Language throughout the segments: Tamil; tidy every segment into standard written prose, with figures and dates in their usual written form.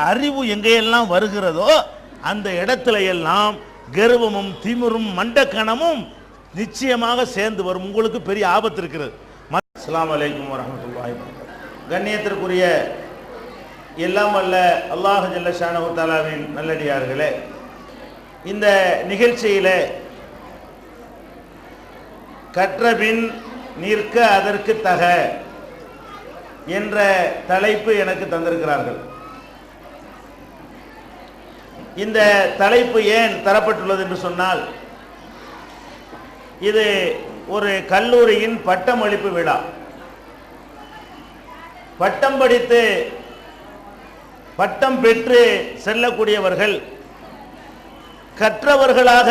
அறிவு எங்கெல்லாம் வருகிறதோ அந்த இடத்துல எல்லாம் கர்வமும் திமிரும் மண்டக்கணமும் நிச்சயமாக சேர்ந்து வரும். உங்களுக்கு பெரிய ஆபத்து இருக்கிறது. அஸ்ஸலாமு அலைக்கும் வரஹ்மத்துல்லாஹி வபரகாத்துஹு. கண்ணியத்திற்குரிய எல்லாம் வல்ல அல்லாஹ் ஜல்ல ஷானஹு தஆலாவின் நல்லடியார்களே, இந்த நிகழ்ச்சியிலே கற்றபின் நிற்க அதற்கு தக என்ற தலைப்பு எனக்கு தந்திருக்கிறார்கள். இந்த தலைப்பு ஏன் தரப்பட்டுள்ளது என்று சொன்னால், இது ஒரு கல்லூரியின் பட்டமளிப்பு விழா. பட்டம் படித்து பட்டம் பெற்று செல்லக்கூடியவர்கள் கற்றவர்களாக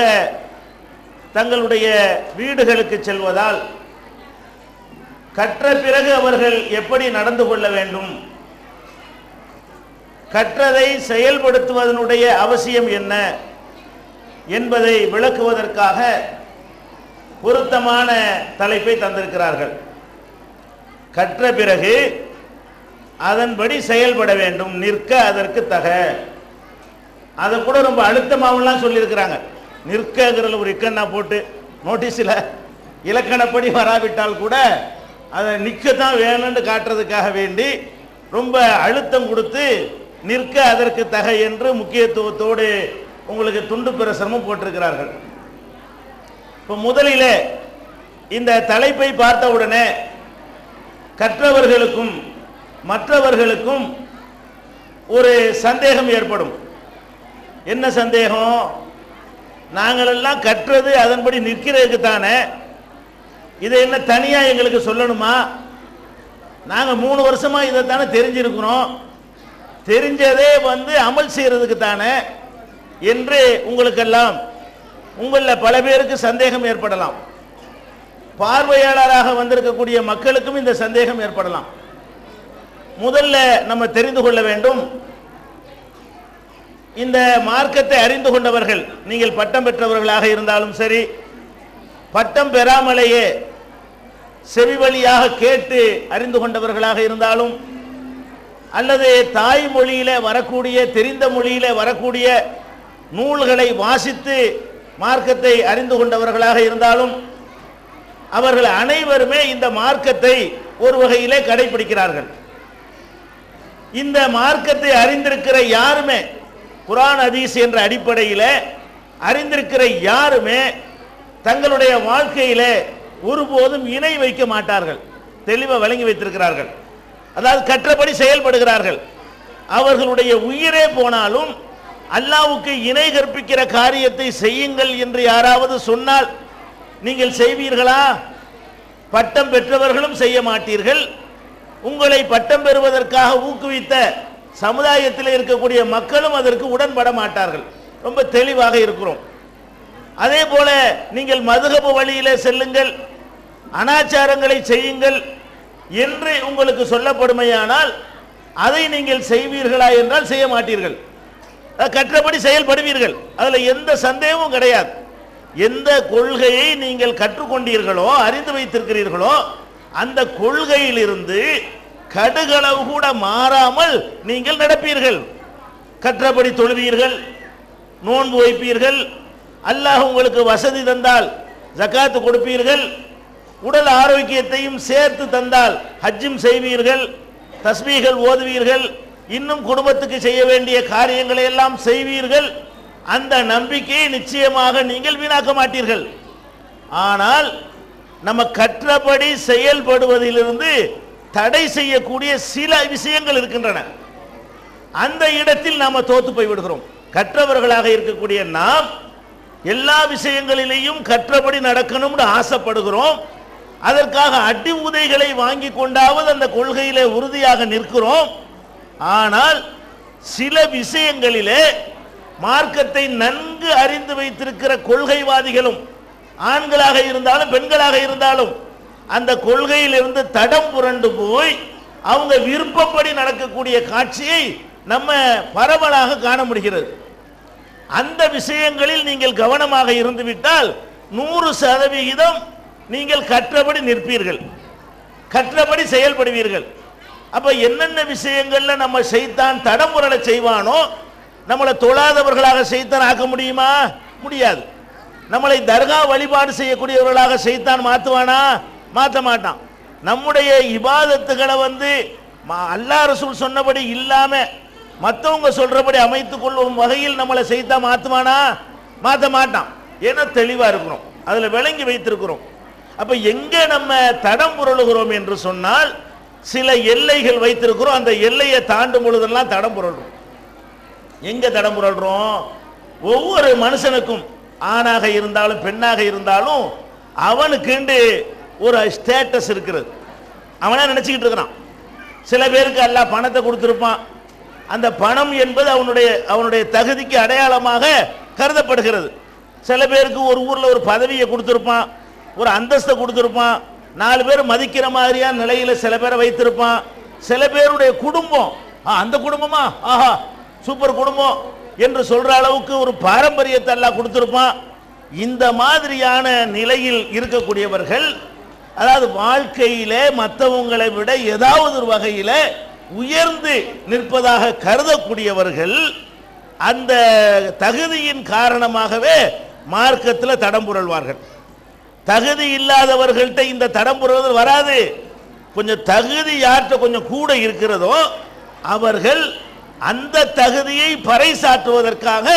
தங்களுடைய வீடுகளுக்கு செல்வதால் கற்ற பிறகு அவர்கள் எப்படி நடந்து கொள்ள வேண்டும், கற்றதை செயல்படுத்துவதனுடைய அவசியம் என்ன என்பதை விளக்குவதற்காக பொருத்தமான தலைப்பை தந்திருக்கிறார்கள். கற்ற பிறகு அதன்படி செயல்பட வேண்டும், நிற்க அதற்கு தக. அதை கூட ரொம்ப அழுத்தமாகலாம் சொல்லியிருக்கிறாங்க. நிற்கங்கிறதுல ஒரு இக்கண்ணா போட்டு நோட்டீஸில் இலக்கணப்படி வராவிட்டால் கூட அதை நிற்கத்தான் வேணும்னு காட்டுறதுக்காக வேண்டி ரொம்ப அழுத்தம் கொடுத்து நிற்க அதற்கு தக என்று முக்கியத்துவத்தோடு உங்களுக்கு துண்டு பிரசுரமும் போட்டிருக்கிறார்கள். இப்போ முதலிலே இந்த தலைப்பை பார்த்தவுடனே கற்றவர்களுக்கும் மற்றவர்களுக்கும் ஒரு சந்தேகம் ஏற்படும். என்ன சந்தேகம்? நாங்களெல்லாம் கற்றது அதன்படி நிற்கிறதுக்கு தானே, இதை என்ன தனியாக எங்களுக்கு சொல்லணுமா? நாங்கள் 3 வருஷமாக இதைத்தானே தெரிஞ்சிருக்கிறோம், தெரிஞ்சதே அமல் செய்யறதுக்கு தானே என்று உங்களுக்கெல்லாம் உங்களில் பல பேருக்கு சந்தேகம் ஏற்படலாம். பார்வையாளராக வந்திருக்கக்கூடிய மக்களுக்கும் இந்த சந்தேகம் ஏற்படலாம். முதல்ல நம்ம தெரிந்து கொள்ள வேண்டும், இந்த மார்க்கத்தை அறிந்து கொண்டவர்கள், நீங்கள் பட்டம் பெற்றவர்களாக இருந்தாலும் சரி, பட்டம் பெறாமலேயே செவி வழியாக கேட்டு அறிந்து கொண்டவர்களாக இருந்தாலும், அல்லது தாய்மொழியில வரக்கூடிய தெரிந்த மொழியில வரக்கூடிய நூல்களை வாசித்து மார்க்கத்தை அறிந்து கொண்டவர்களாக இருந்தாலும், அவர்கள் அனைவருமே இந்த மார்க்கத்தை ஒரு வகையிலே கடைபிடிக்கிறார்கள். இந்த மார்க்கத்தை அறிந்திருக்கிற யாருமே, குர்ஆன் ஹதீஸ் என்ற அடிப்படையில் அறிந்திருக்கிற யாருமே தங்களுடைய வாழ்க்கையிலே ஒருபோதும் இணை வைக்க மாட்டார்கள். தெளிவாக வழங்கி வைத்திருக்கிறார்கள். அதாவது கற்றபடி செயல்படுகிறார்கள். அவர்களுடைய உயிரே போனாலும் அல்லாஹ்வுக்கு இணை கற்பிக்கிற காரியத்தை செய்யுங்கள் என்று யாராவது சொன்னால் நீங்கள் செய்வீர்களா? பட்டம் பெற்றவர்களும் செய்ய மாட்டீர்கள். உங்களை பட்டம் பெறுவதற்காக ஊக்குவித்த சமுதாயத்தில் இருக்கக்கூடிய மக்களும் அதற்கு உடன்பட மாட்டார்கள். ரொம்ப தெளிவாக இருக்கிறோம். அதே போல நீங்கள் மதுஹப் வழியிலே செல்லுங்கள், அனாச்சாரங்களை செய்யுங்கள் என்று உங்களுக்கு சொல்லப்படுமையானால் அதை நீங்கள் செய்வீர்களா என்றால் செய்ய மாட்டீர்கள். கற்றபடி செயல்படுவீர்கள். அதில் எந்த சந்தேகமும் கிடையாது. எந்த கொள்கையை நீங்கள் கற்றுக்கொண்டீர்களோ அறிந்து வைத்திருக்கிறீர்களோ அந்த கொள்கையிலிருந்து கடுகளவு கூட மாறாமல் நீங்கள் நடப்பீர்கள். கற்றபடி தொழுவீர்கள், நோன்பு வைப்பீர்கள், அல்லாஹ் உங்களுக்கு வசதி தந்தால் ஜகாத்து கொடுப்பீர்கள், உடல் ஆரோக்கியத்தையும் சேர்த்து தந்தால் ஹஜ்ஜும் செய்வீர்கள், தஸ்பீகள் ஓதுவீர்கள், இன்னும் குடும்பத்துக்கு செய்ய வேண்டிய காரியங்களை எல்லாம் செய்வீர்கள். அந்த நம்பிக்கையை நிச்சயமாக நீங்கள் வீணாக்க மாட்டீர்கள். ஆனால் நம்ம கற்றபடி செயல்படுவதிலிருந்து தடை செய்யக்கூடிய சில விஷயங்கள் இருக்கின்றன. அந்த இடத்தில் நாம் தோத்து போய் விடுகிறோம். கற்றவர்களாக இருக்கக்கூடிய நாம் எல்லா விஷயங்களிலேயும் கற்றபடி நடக்கணும்னு ஆசைப்படுகிறோம். அதற்காக அடி உதைகளை வாங்கி கொண்டாவது அந்த கொள்கையிலே உறுதியாக நிற்கிறோம். ஆனால் சில விஷயங்களிலே மார்க்கத்தை நன்கு அறிந்து வைத்திருக்கிற கொள்கைவாதிகளும் ஆண்களாக இருந்தாலும் பெண்களாக இருந்தாலும் அந்த கொள்கையிலிருந்து தடம் புரண்டு போய் அவங்க விருப்பப்படி நடக்கக்கூடிய காட்சியை நம்ம பரவலாக காண முடிகிறது. அந்த விஷயங்களில் நீங்கள் கவனமாக இருந்துவிட்டால் 100% நீங்கள் கற்றபடி நிற்பீர்கள், கற்றபடி செயல்படுவீர்கள். அப்ப என்னென்ன விஷயங்கள்ல நம்ம ஷைத்தான் தடமுறலை செய்வானோ நம்மளை தொழாதவர்களாக ஷைத்தான் ஆக்க முடியுமா? முடியாது. நம்மளை தர்கா வழிபாடு செய்யக்கூடியவர்களாக ஷைத்தான் மாத்துவானா? மாற்ற மாட்டான். நம்முடைய இபாதத்துகளை அல்லாஹ் ரசூல் சொன்னபடி இல்லாம மற்றவங்க சொல்றபடி அமைத்துக் கொள்ளும் வகையில் நம்மளை ஷைத்தான் மாத்துவானா? மாற்ற மாட்டான். ஏன்னா தெளிவா இருக்கிறோம், அதுல விளங்கி வைத்திருக்கிறோம். அப்ப எங்க நம்ம தடம் புரளுகிறோம் என்று சொன்னால் சில எல்லைகள் வைத்திருக்கிறோம், அந்த எல்லையை தாண்டும் பொழுதெல்லாம் தடம் புரள்றோம். எங்க தடம் புரள்றோம்? ஒவ்வொரு மனுஷனுக்கும் ஆணாக இருந்தாலும் பெண்ணாக இருந்தாலும் அவனுக்கு ஒரு ஸ்டேட்டஸ் இருக்கிறது. அவனா நினைச்சுக்கிட்டு இருக்கிறான். சில பேருக்கு அல்லாஹ் பணத்தை கொடுத்திருப்பான், அந்த பணம் என்பது அவனுடைய தகுதிக்கு அடையாளமாக கருதப்படுகிறது. சில பேருக்கு ஒரு ஊர்ல ஒரு பதவியை கொடுத்திருப்பான், ஒரு அந்தஸ்தை கொடுத்திருப்பான், 4 பேர் மதிக்கிற மாதிரியான நிலையில சில பேரை வைத்திருப்பான். சில பேருடைய குடும்பம், அந்த குடும்பமா, ஆஹா சூப்பர் குடும்பம் என்று சொல்ற அளவுக்கு ஒரு பாரம்பரியத்தை எல்லாம் கொடுத்திருப்பான். இந்த மாதிரியான நிலையில் இருக்கக்கூடியவர்கள், அதாவது வாழ்க்கையிலே மற்றவங்களை விட ஏதாவது ஒரு வகையில உயர்ந்து நிற்பதாக கருதக்கூடியவர்கள் அந்த தகுதியின் காரணமாகவே மார்க்கத்தில் தடம் புரள்வார்கள். தகுதி இல்லாதவர்கள்ட்ட இந்த தடம் புரள்வது வராது. கொஞ்சம் தகுதி யார்கிட்ட கொஞ்சம் கூட இருக்கிறதோ அவர்கள் அந்த தகுதியை பறைசாற்றுவதற்காக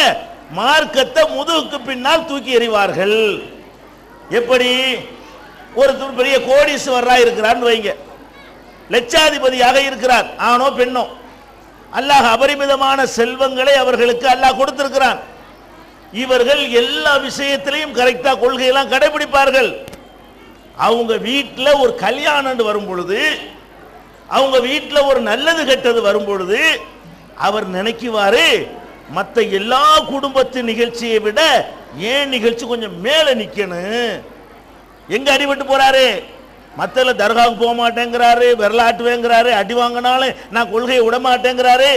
மார்க்கத்தை முதுகுக்கு பின்னால் தூக்கி எறிவார்கள். எப்படி? ஒருத்தர் பெரிய கோடீஸ்வரராக இருக்கிறார் வைங்க, லட்சாதிபதியாக இருக்கிறார், ஆணோ பெண்ணோ, அல்லாஹ் அபரிமிதமான செல்வங்களை அவர்களுக்கு அல்லாஹ் கொடுத்திருக்கிறான். இவர்கள் எல்லா விஷயத்திலையும் கரெக்டா கொள்கையெல்லாம் கடைபிடிப்பார்கள். அவங்க வீட்டில் ஒரு கல்யாணம் வரும் பொழுது, அவங்க வீட்டில் ஒரு நல்லது கெட்டது வரும் பொழுது அவர் நினைக்குவாரு, மற்ற எல்லா குடும்பத்து நிகழ்ச்சியை விட ஏன் நிகழ்ச்சி கொஞ்சம் மேல நிக்கணும். எங்க அடிபட்டு போறாரு? மத்தல தர்காவுக்கு போக மாட்டேங்கிறாரு, விரலாட்டுவேங்கிறாரு, அடி வாங்கினாலும் நான் கொள்கையை விட மாட்டேங்கிறாரு.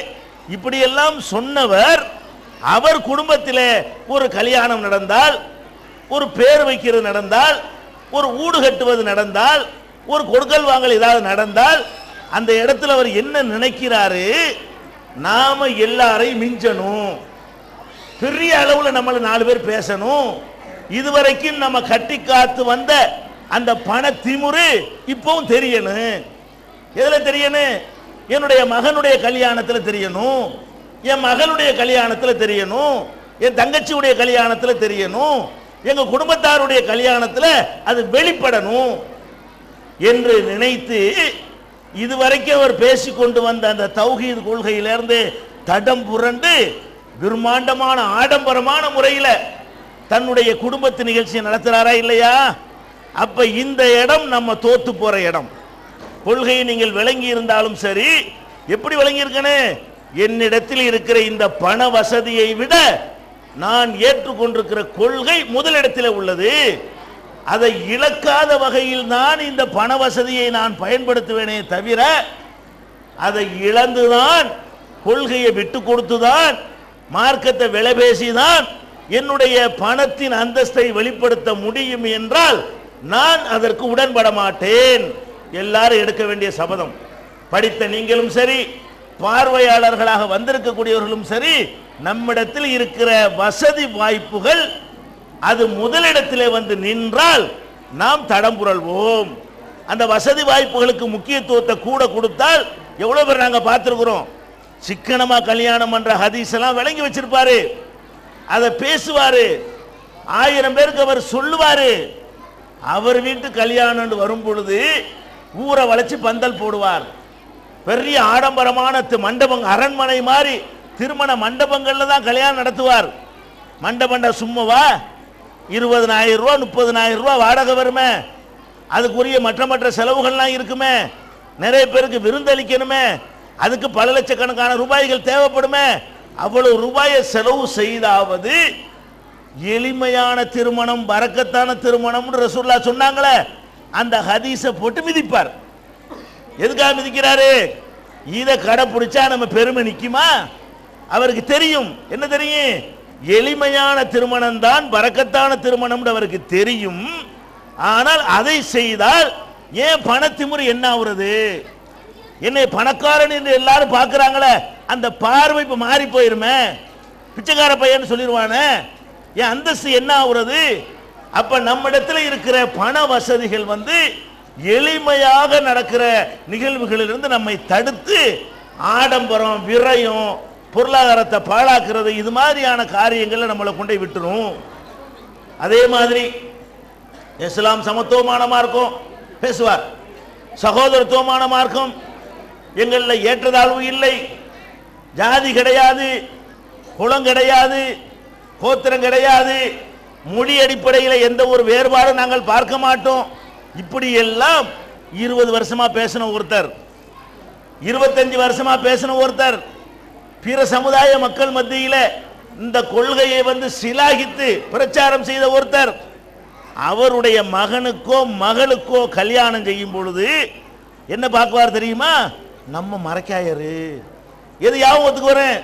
இப்படி எல்லாம் சொன்னவர், அவர் குடும்பத்தில் ஒரு கல்யாணம் நடந்தால், ஒரு பேர் வைக்கிறது நடந்தால், ஒரு ஊடு கட்டுவது நடந்தால், ஒரு கொடுக்கல் வாங்கல் ஏதாவது நடந்தால், அந்த இடத்துல அவர் என்ன நினைக்கிறாரு? நாம எல்லாரையும் மிஞ்சணும், பெரிய அளவில் நம்மள 4 பேர் பேசணும், இதுவரைக்கும் நம்ம கட்டி காத்து வந்த அந்த பண திமுரு இப்பவும் தெரியணும். எதுல தெரியணும்? என்னுடைய மகனுடைய கல்யாணத்தில் தெரியணும், என் மகளுடைய கல்யாணத்தில் தெரியணும், என் தங்கச்சியுடைய கல்யாணத்தில் தெரியணும், எங்க குடும்பத்தாருடைய கல்யாணத்தில் அது வெளிப்படணும் என்று நினைத்து இதுவரைக்கும் அவர் பேசிக்கொண்டு வந்த அந்த தௌஹீத் கொள்கையிலிருந்து தடம் புரண்டு பிரம்மாண்டமான ஆடம்பரமான முறையில் தன்னுடைய குடும்பத்து நிகழ்ச்சியை நடத்துறாரா இல்லையா? அப்ப இந்த இடம் நம்ம தோத்து போற இடம். கொள்கையை நீங்கள் விளங்கி இருந்தாலும் சரி, எப்படி விளங்கி இருக்கனே, என்னிடத்தில் இருக்கிற இந்த பண வசதியை விட நான் ஏற்றுக்கொண்டிருக்கிற கொள்கை முதலிடத்தில் உள்ளது. அதை இழக்காத வகையில் நான் இந்த பண வசதியை நான் பயன்படுத்துவேனே தவிர அதை இழந்துதான், கொள்கையை விட்டு கொடுத்துதான், மார்க்கத்தை விலை பேசிதான் என்னுடைய பணத்தின் அந்தஸ்தை வெளிப்படுத்த முடியும் என்றால் நான் அதற்கு உடன்பட மாட்டேன். எல்லாரும் எடுக்க வேண்டிய சபதம். படித்த நீங்களும் சரி, பார்வையாளர்களாக வந்திருக்கக்கூடியவர்களும் சரி, நம்மிடத்தில் இருக்கிற வசதி வாய்ப்புகள் அது முதலிடத்திலே வந்து நின்றால் நாம் தடம் புரள்வோம். அந்த வசதி வாய்ப்புகளுக்கு முக்கியத்துவத்தை கூட கொடுத்தால் எவ்வளவு பேர் நாங்க பார்த்திருக்கிறோம். சிக்கனமா கல்யாணம் என்ற ஹதீஸ் எல்லாம் விளங்கி வச்சிருப்பாரு, அதை பேசுவாரு, 1000 பேருக்கு அவர் சொல்லுவாரு. அவர் வீட்டு கல்யாணம் வரும் பொழுது ஊரை வளைச்சு பந்தல் போடுவார். பெரிய ஆடம்பரமான மண்டபம், அரண்மனை மாதிரி திருமண மண்டபங்கள்ல தான் கல்யாணம் நடத்துவார். மண்டபண்ட சும்மாவா 20,000 ரூபா 30,000 ரூபா வாடகை வருமே, அதுக்குரிய மற்ற செலவுகள்லாம் இருக்குமே, நிறைய பேருக்கு விருந்தளிக்கணுமே, அதுக்கு பல லட்சக்கணக்கான ரூபாய்கள் தேவைப்படுமே. அவ்வளவு ரூபாயை செலவு செய்தாவது எளிமையான திருமணம், பரக்கத்தான திருமணம் ரசூலுல்லாஹ் சொன்னாங்களே, அந்த ஹதீஸை போட்டு மிதிப்பார். எதுக்காக மிதிக்கிறாரு? இதை கடைப்பிடிச்சா நம்ம பெருமை நிக்குமா? அவருக்கு தெரியும். என்ன தெரியும்? எளிமையான திருமணம் தான் பரக்கத்தான திருமணம் அவருக்கு தெரியும். ஆனால் அதை செய்தால் ஏன் பணத்திமுறை என்ன ஆகுறது? என்னை பணக்காரன் என்று எல்லாரும் பார்க்கறாங்களே, அந்த பார்வை இப்ப மாறி போயிருமே. பிச்சைக்கார பையன் சொல்லிடுவானே, என் அந்தஸ்து என்ன ஆகுறது? அப்ப நம்மிடத்தில் இருக்கிற பண வசதிகள் எளிமையாக நடக்கிற நிகழ்வுகளிலிருந்து நம்மை தடுத்து ஆடம்பரம், விரயம், பொருளாதாரத்தை பாழாக்குறது, இது மாதிரியான காரியங்களை நம்மளை கொண்டே விட்டுரும். அதே மாதிரி இஸ்லாம் சமத்துவமான மார்க்கம் பேசுவார், சகோதரத்துவமான மார்க்கம், எங்களில் ஏற்றதாழ்வு இல்லை, ஜாதி கிடையாது, குலம் கிடையாது, கோத்திரம் கிடையாது, மொழி அடிப்படையில் எந்த ஒரு வேறுபாடும் நாங்கள் பார்க்க மாட்டோம். இப்படி எல்லாம் 20 வருஷமா பேசின ஒருத்தர், 25 வருஷமா பேசின ஒருத்தர், பிற சமுதாய மக்கள் மத்தியில் இந்த கொள்கையை சிலாகித்து பிரச்சாரம் செய்த ஒருத்தர், அவருடைய மகனுக்கோ மகளுக்கோ கல்யாணம் செய்யும் பொழுது என்ன பார்க்குவார் தெரியுமா? நம்ம மரக்காயரு, எது யாபத்துக்கு வரேன்,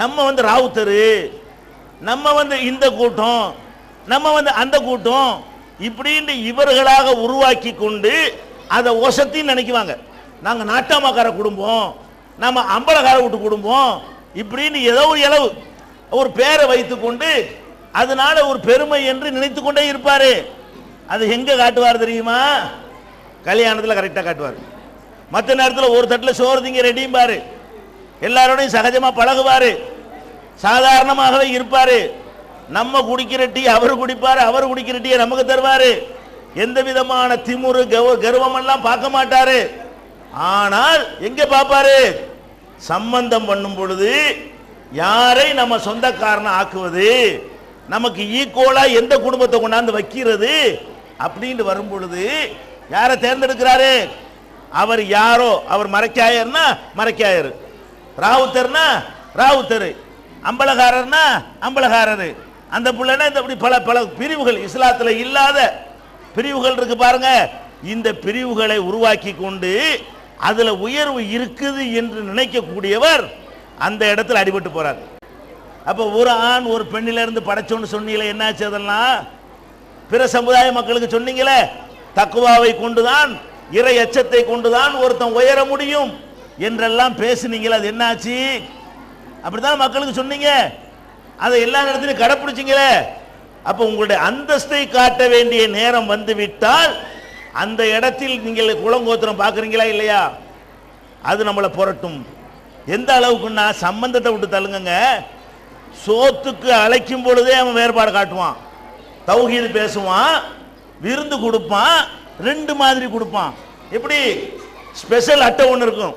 நம்ம ராவுத்தரு, நம்ம இந்த கூட்டம், நம்ம அந்த கூட்டம், இப்படின்னு இவர்களாக உருவாக்கி கொண்டு அதை ஒசத்தின்னு நினைக்குவாங்க. நாங்க நாட்டாமக்கார குடும்பம், நம்ம அம்பலக்கார வீட்டு குடும்பம், இப்படின்னு ஏதோ ஒரு இளவு ஒரு பேரை வைத்துக் கொண்டு அதனால ஒரு பெருமை என்று நினைத்து கொண்டே இருப்பாரு. அது எங்க காட்டுவார் தெரியுமா? கல்யாணத்தில் கரெக்டா காட்டுவார். மற்ற நேரத்தில் ஒரு தட்டில் சோறு திங்க ரெடியும் பாரு, எல்லாரோடையும் சகஜமா பழகுவாரு, சாதாரணமாகவே இருப்பாரு. நம்ம குடிக்கிற டீ அவர் குடிப்பாரு, அவர் குடிக்கிற டீ நமக்கு தருவாரு. எந்த விதமான திமுரு கர்வம் எல்லாம் பார்க்க மாட்டாரு. ஆனால் எங்க பார்ப்பாரு? சம்பந்தம் பண்ணும் பொழுது யாரை நம்ம சொந்தக்காரனை ஆக்குவது, நமக்கு ஈக்குவலா எந்த குடும்பத்தை கொண்டாந்து வைக்கிறது அப்படின்னு வரும் பொழுது யாரை தேர்ந்தெடுக்கிறாரு? அவர் யாரோ, அவர் மரக்காயர்னா மரக்காயர், ராவுத்தர்னா ராவுத்தர், அம்பலகாரர்னா அம்பலகாரர், அந்த பிள்ளைனா இந்த பல பல பிரிவுகள், இஸ்லாத்துல இல்லாத பிரிவுகள் இருக்கு பாருங்க. இந்த பிரிவுகளை உருவாக்கி கொண்டு அதுல உயர்வு இருக்குது என்று நினைக்கக்கூடியவர் அந்த இடத்துல அடிபட்டு போறார். அப்ப ஒரு ஆண் ஒரு பெண்ணில இருந்து படைச்சோன்னு சொன்னீங்களே, என்னாச்சு? அதெல்லாம் பிற சமுதாய மக்களுக்கு சொன்னீங்களே, தக்குவாவை கொண்டுதான், இறை எச்சத்தை கொண்டுதான் ஒருத்தன் உயர முடியும் என்றெல்லாம் பேசுனீங்களே, அது என்னாச்சு? அப்படித்தான் மக்களுக்கு சொன்னீங்க, அதை எல்லா இடத்துலையும் கடைப்பிடிச்சிங்களே. அப்ப உங்களுடைய அந்தஸ்தை காட்ட வேண்டிய நேரம் வந்துவிட்டால் அந்த இடத்தில் நீங்கள் குலங்கோத்திரம் பார்க்குறீங்களா இல்லையா? அது நம்மளை புரட்டும். எந்த அளவுக்குன்னா, சம்பந்தத்தை விட்டு தள்ளுங்க, சோத்துக்கு அழைக்கும் பொழுதே அவன் வேறுபாடு காட்டுவான், தௌஹீது பேசுவான், விருந்து கொடுப்பான், ரெண்டு மாதிரி கொடுப்பான். எப்படி? ஸ்பெஷல் அட்டை ஒன்று இருக்கும்,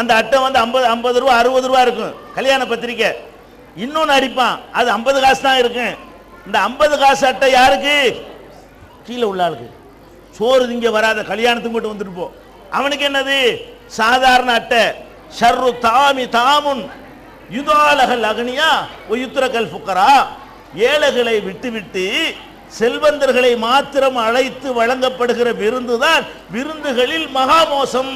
அந்த அட்டை 50 ரூபா 60 ரூபா இருக்கும், கல்யாண பத்திரிக்கை. இன்னொன்று அடிப்பான், அது 50 காசு தான் இருக்கும். இந்த 50 காசு அட்டை யாருக்கு? கீழே உள்ள ஆளுக்கு, சோறு திங்க வராத கல்யாணத்துக்கு மட்டும் வந்துட்டு போ. அவனுக்கு என்னது? சாதாரண அட்டை. ஷர்ரு தாமி தாமுன் யுதாலகல் அகனியா ஒயுத்ரகல் ஃபுக்கரா, ஏழைகளை விட்டுவிட்டு செல்வந்தர்களை மாத்திரம் அழைத்து வழங்கப்படுகிற விருந்துதான் விருந்துகளில் மகா மோசம்.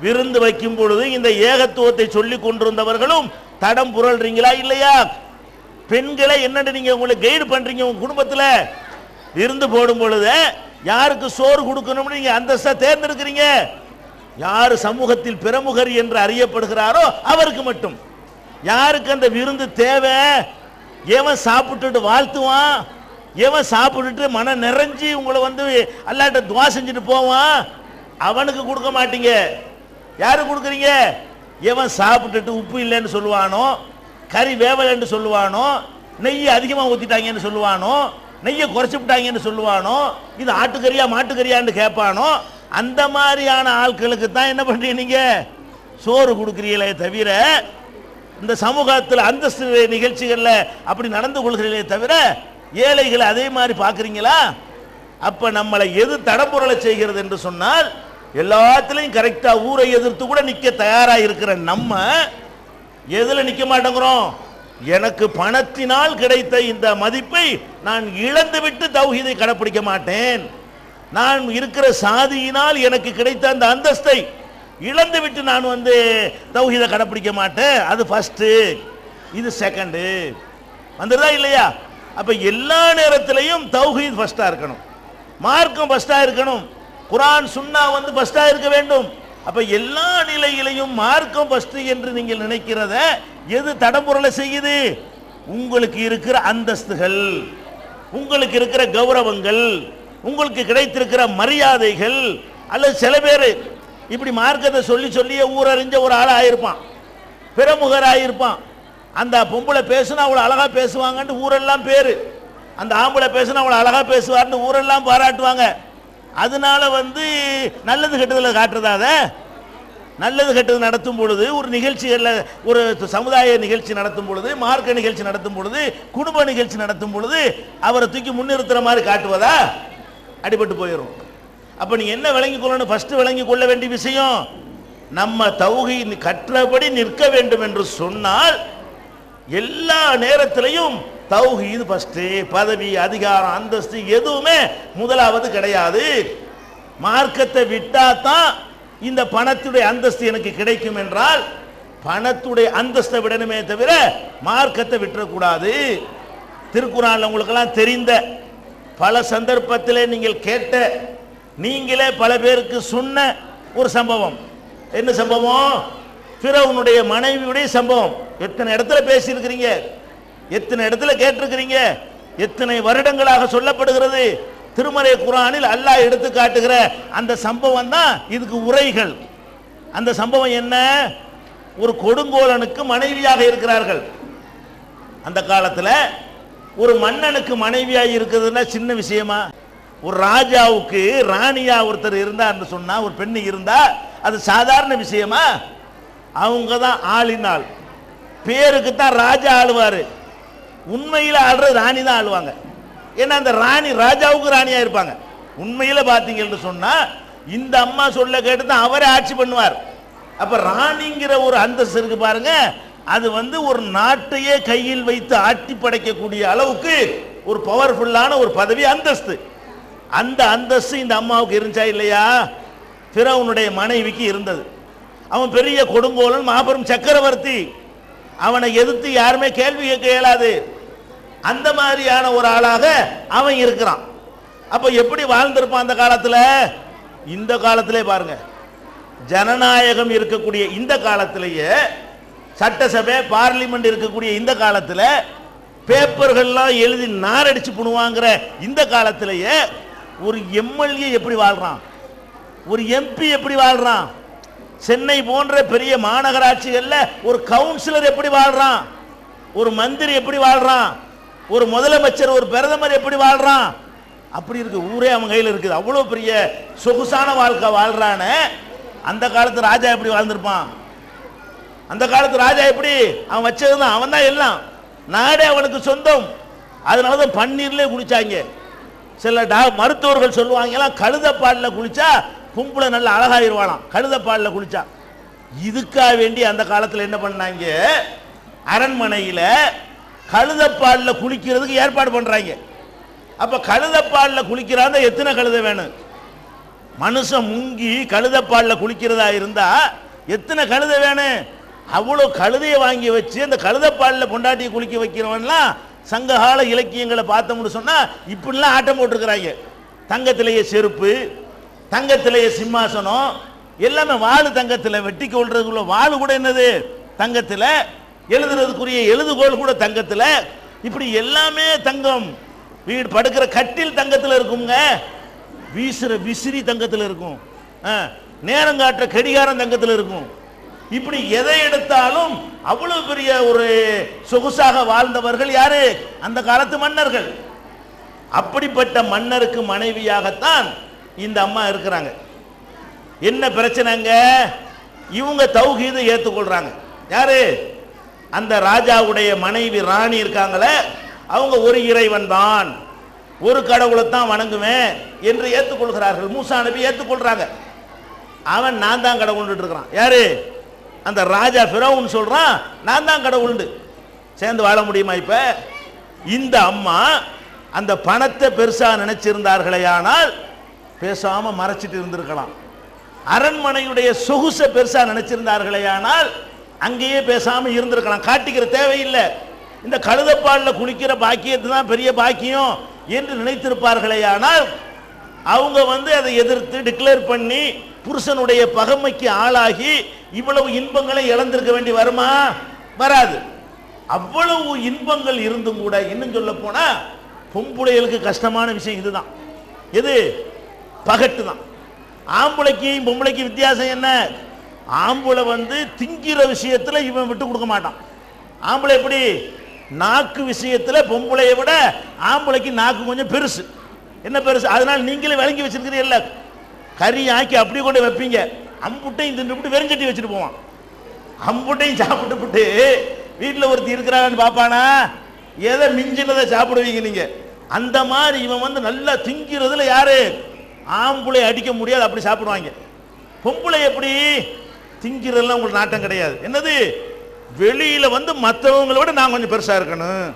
விருந்து வைக்கும் பொழுது இந்த ஏகத்துவத்தை சொல்லிக் கொண்டிருந்தவர்களும் தடம் புரள்றீங்களா இல்லையா? பெண்களை என்னன்னு நீங்க உங்களை கைடு பண்றீங்க உங்க குடும்பத்துல? விருந்து போடும் பொழுது யாருக்கு சோறு கொடுக்கணும்னு நீங்க அந்தஸ்தா தேர்ந்தெடுக்கிறீங்க? யாரு சமூகத்தில் பிரமுகர் என்று அறியப்படுகிறாரோ அவருக்கு மட்டும். யாருக்கு அந்த விருந்து தேவை? எவன் சாப்பிட்டுட்டு வாழ்த்துவான், எவன் சாப்பிட்டுட்டு மன நிறைஞ்சி உங்களை அல்லாட்ட துவா செஞ்சுட்டு போவான், அவனுக்கு கொடுக்க மாட்டீங்க. யாரு கொடுக்குறீங்க? எவன் சாப்பிட்டுட்டு உப்பு இல்லைன்னு சொல்லுவானோ, கறி வேவலைன்னு சொல்லுவானோ, நெய் அதிகமாக ஊற்றிட்டாங்கன்னு சொல்லுவானோ, நெய்யை குறைச்சி விட்டாங்கன்னு சொல்லுவானோ, இது ஆட்டுக்கறியா மாட்டுக்கறியான்னு கேட்பானோ, அந்த மாதிரியான ஆட்களுக்கு தான் என்ன பண்றீங்க நீங்க? சோறு கொடுக்குறீங்களே தவிர, இந்த சமூகத்தில் அந்தஸ்து நிகழ்ச்சிகள்ல அப்படி நடந்து கொள்கிறீங்களே தவிர ஏழைகளை அதே மாதிரி பார்க்குறீங்களா? அப்ப நம்மளை எது தடம்புரலை செய்கிறது என்று சொன்னால், எல்லாத்திலையும் கரெக்டா ஊரை எதிர்த்து கூட நிக்க தயாரா இருக்கிற நம்ம எதுல நிக்க மாட்டேங்கிறோம்? எனக்கு பணத்தினால் கிடைத்த இந்த மதிப்பை நான் இழந்துவிட்டு தௌஹீதை கடைப்பிடிக்க மாட்டேன், நான் இருக்கிற சாதியினால் எனக்கு கிடைத்த அந்த அந்தஸ்தை இழந்து விட்டு நான் தௌஹீதை கடைப்பிடிக்க மாட்டேன். அது ஃபர்ஸ்ட், இது செகண்ட். வந்துருதா இல்லையா? அப்ப எல்லா நேரத்திலையும் தௌஹீத் ஃபர்ஸ்டா இருக்கணும், மார்க்கம் ஃபர்ஸ்டா இருக்கணும், குர்ஆன் சுன்னா ஃபர்ஸ்டா இருக்க வேண்டும். அப்ப எல்லா நிலையிலையும் மார்க்கம் ஃபர்ஸ்ட் என்று நீங்கள் நினைக்கிறத எது தடம்புரலை செய்யுது? உங்களுக்கு இருக்கிற அந்தஸ்துகள், உங்களுக்கு இருக்கிற கௌரவங்கள், உங்களுக்கு கிடைத்திருக்கிற மரியாதைகள். அல்லது சில பேர் இப்படி மார்க்கத்தை சொல்லி சொல்லியே ஊரறிஞ்ச ஒரு ஆளாயிருப்பான், பிரமுகராயிருப்பான். அந்த பொம்பளை பேசுனா அவ்வளோ அழகா பேசுவாங்கன்னு ஊரெல்லாம் பேரு, அந்த ஆம்பளை பேசுனா அவ்வளோ அழகா பேசுவார்னு ஊரெல்லாம் பாராட்டுவாங்க. அதனால நல்லது கெட்டதில் காட்டுறதாத நல்லது கெட்டது நடத்தும் பொழுது, ஒரு நிகழ்ச்சிகளில் ஒரு சமுதாய நிகழ்ச்சி நடத்தும் பொழுது, மார்க்க நிகழ்ச்சி நடத்தும் பொழுது, குடும்ப நிகழ்ச்சி நடத்தும் பொழுது அவரை தூக்கி முன்னிறுத்துற மாதிரி காட்டுவதா? அடிபட்டு போயிடும். அப்ப நீ என்ன விளங்கி கொள்ளணும்? ஃபர்ஸ்ட் விளங்கி கொள்ள வேண்டிய விஷயம், நம்ம தௌஹீத் கற்றபடி நிற்க வேண்டும் என்று சொன்னால் எல்லா நேரத்திலையும் தௌஹீத் ஃபர்ஸ்ட். பதவி, அதிகாரம், அந்தஸ்து எதுவுமே முதலாவது கிடையாது. மார்க்கத்தை விட்டா தான் இந்த பணத்துடைய அந்தஸ்து எனக்கு கிடைக்கும் என்றால் பணத்துடைய அந்தஸ்தை விடணுமே தவிர மார்க்கத்தை விட்டுறக்கூடாது. திருக்குறான்ல உங்களுக்கெல்லாம் தெரிந்த பல சந்தர்ப்பத்திலே நீங்கள் கேட்ட, நீங்களே பல பேருக்கு சொன்ன ஒரு சம்பவம். என்ன சம்பவம்? ஃபிரௌனுடைய மனைவியுடைய சம்பவம். எத்தனை இடத்துல பேசியிருக்கிறீங்க, எத்தனை இடத்துல கேட்டிருக்கிறீங்க, எத்தனை வருடங்களாக சொல்லப்படுகிறது. திருமறை குர்ஆனில் அல்லாஹ் எடுத்து காட்டுகிற அந்த சம்பவம் தான் இதுக்கு உரைகள். அந்த சம்பவம் என்ன? ஒரு கொடுங்கோலனுக்கு மனைவியாக இருக்கிறார்கள். அந்த காலத்தில் ஒரு மன்னனுக்கு மனைவியாக இருக்கிறதுனா சின்ன விஷயமா? ஒரு ராஜாவுக்கு ராணியா ஒருத்தர் இருந்தார்னு சொன்னா, ஒரு பெண்ணு இருந்தா அது சாதாரண விஷயமா? அவங்க தான் ஆளினால், பேருக்கு தான் ராஜா ஆளுவாரு, உண்மையில் ஆளுற ராணி தான் ஆளுவாங்க. ஏன்னா அந்த ராணி ராஜாவுக்கு ராணியா இருப்பாங்க. உண்மையில பாத்தீங்கன்னு சொன்னா இந்த அம்மா சொல்ல கேட்டு தான் அவரே ஆட்சி பண்ணுவார். அப்ப ராணிங்கிற ஒரு அந்தஸ்து இருக்கு பாருங்க, அது ஒரு நாட்டையே கையில் வைத்து ஆட்டி படைக்கக்கூடிய அளவுக்கு ஒரு பவர்ஃபுல்லான ஒரு பதவி, அந்தஸ்து. அந்த அந்தஸ்து இந்த அம்மாவுக்கு இருந்துச்சா இல்லையா? ஃபிரௌனுடைய மனைவிக்கு இருந்தது. அவன் பெரிய கொடுங்கோலன், மாபெரும் சக்கரவர்த்தி, அவனை எதிர்த்து யாருமே கேள்வி கேட்க இயலாது. அந்த மாதிரியான ஒரு ஆளாக அவன் இருக்கிறான். அப்ப எப்படி வாழ்ந்திருப்பான் அந்த காலத்தில்? இந்த காலத்திலே பாருங்க, ஜனநாயகம் இருக்கக்கூடிய இந்த காலத்திலேயே, சட்டசபை பார்லிமெண்ட் இருக்கக்கூடிய இந்த காலத்தில், பேப்பர்கள்லாம் எழுதி நாரடிச்சு பண்ணுவாங்கிற இந்த காலத்திலேயே ஒரு எம்எல்ஏ எப்படி வாழ்றான், ஒரு எம்பி எப்படி வாழ்றான், சென்னை போன்ற பெரிய மாநகராட்சிகளில் ஒரு கவுன்சிலர் எப்படி வாழ்றான், ஒரு மந்திரி எப்படி வாழ்றான், ஒரு முதலமைச்சர், ஒரு பிரதமர் எப்படி வாழ்றான், அப்படி இருக்கு. ஊரே அவன் கையில் இருக்குது. அவ்வளோ பெரிய சொகுசான வாழ்க்கை வாழ்றான. அந்த காலத்து ராஜா எப்படி வாழ்ந்திருப்பான்? அந்த காலத்து ராஜா எப்படி? அவன் வச்சதுதான், அவன் தான் எல்லாம், நாடே அவனுக்கு சொந்தம். அதனாலதான் பன்னீர்ல குளிச்சாங்க. சில மருத்துவர்கள் சொல்லுவாங்க, கழுதப்பாலில் குளிச்சா கும்பல நல்ல அழகாயிருவானாம், கழுதப்பாலில் குளிச்சா. இதுக்காக வேண்டி அந்த காலத்தில் என்ன பண்ணாங்க, அரண்மனையில் கழுதப்பாலில் குளிக்கிறதுக்கு ஏற்பாடு பண்றாங்க. அப்ப கழுதப்பாலில் குளிக்கிறாங்க, எத்தனை கழுதை வேணும்? மனுஷன் முங்கி கழுதப்பாலில் குளிக்கிறதா இருந்தா எத்தனை கழுதை வேணும்? அவ்வளோ கழுதையை வாங்கி வச்சு அந்த கழுதப்பாலில் பொண்டாட்டியை குளிக்க வைக்கிறவன்லாம் சங்ககால இலக்கியங்களை பார்த்தோம்னு சொன்னா இப்படிலாம் ஆட்டம் போட்டிருக்கிறாங்க. தங்கத்திலேயே செருப்பு, தங்கத்திலேயே சிம்மாசனம், எல்லாமே வாழு தங்கத்தில், வெட்டி கொள்றதுக்குள்ள வாழு கூட என்னது தங்கத்தில், எழுதுறதுக்குரிய எழுதுகோள் கூட தங்கத்தில், இப்படி எல்லாமே தங்கம். வீடு படுக்கிற கட்டில் தங்கத்தில் இருக்குங்க, வீசுற விசிறி தங்கத்தில் இருக்கும், நேரம் காட்டுற கடிகாரம் தங்கத்தில் இருக்கும். இப்படி எதை எடுத்தாலும் அவ்வளவு பெரிய ஒரு சொகுசாக வாழ்ந்தவர்கள் யாரு? அந்த காலத்து மன்னர்கள். அப்படிப்பட்ட மன்னருக்கு மனைவியாகத்தான் இந்த அம்மா இருக்கிறாங்க. என்ன பிரச்சனைங்க? இவங்க தௌஹீதை ஏற்றுக்கொள்றாங்க. யாரு? அந்த ராஜாவுடைய மனைவி ராணி இருக்காங்களே, அவங்க ஒரு இறைவன் தான், ஒரு கடவுளை தான் வணங்குவேன் என்று ஏற்றுக்கொள்கிறார்கள். மூசா நபி ஏற்றுக்கொள்றாங்க. அவன் நான் தான் கடவுள் இருக்கிறான். யாரு? அந்த ராஜா ஃபிரௌன் சொல்றான் நான் தான் கடவுள். சேர்ந்து வாழ முடியுமா? இப்ப இந்த அம்மா அந்த பணத்தை பெருசா நினைச்சிருந்தார்களே, ஆனால் பேசாம மறைச்சிட்டு இருந்திருக்கலாம். அரண்மனையுடைய சொகுசை பெருசா நினைச்சிருந்தார்களே, ஆனால் அங்கேயே பேசாம இருந்திருக்கலாம். காட்டிக்கிற தேவையில்லை. இந்த கழுதப்பாலில் குளிக்கிற பாக்கியத்து தான் பெரிய பாக்கியம் என்று நினைத்திருப்பார்களே, ஆனால் அவங்க அதை எதிர்த்து டிக்ளேர் பண்ணி புருஷனுடைய பகைமைக்கு ஆளாகி இவ்வளவு இன்பங்களை இழந்திருக்க வேண்டி வருமா? வராது. அவ்வளவு இன்பங்கள் இருந்தும் கூட இன்னும் சொல்ல போனா பொம்பளைகளுக்கு கஷ்டமான விஷயம் இதுதான். எது? பகட்டு தான். ஆம்பளைக்கும் பொம்பளைக்கும் வித்தியாசம் என்ன? ஆம்பளை திங்கிற விஷயத்துல இவன் விட்டு கொடுக்க மாட்டான். ஆம்பளை எப்படி? நாக்கு விஷயத்துல பொம்பளையை விட ஆம்பளைக்கு நாக்கு கொஞ்சம் பெருசு. என்ன பெருசு? அதனால நீங்களே விளங்கி வச்சிருக்கிறீல்ல, கறி ஆக்கி அப்படி கொண்டு வைப்பீங்க, அம்புட்டையும் தின்னுபிட்டு வெறுஞ்சட்டி வச்சுட்டு போவான். அம்புட்டையும் சாப்பிட்டு வீட்டில் ஒருத்தி இருக்கிறான்னு பார்ப்பானா? எதை மிஞ்சினதை சாப்பிடுவீங்க நீங்க. அந்த மாதிரி இவன் நல்லா திங்கிறதுல யாரு? ஆம்பளை அடிக்க முடியாது, அப்படி சாப்பிடுவாங்க. பொம்பளை எப்படி? திங்கிறதுலாம் உங்களுக்கு நாட்டம் கிடையாது. என்னது? வெளியில மற்றவங்களை விட நான் கொஞ்சம் பெருசா இருக்கணும்.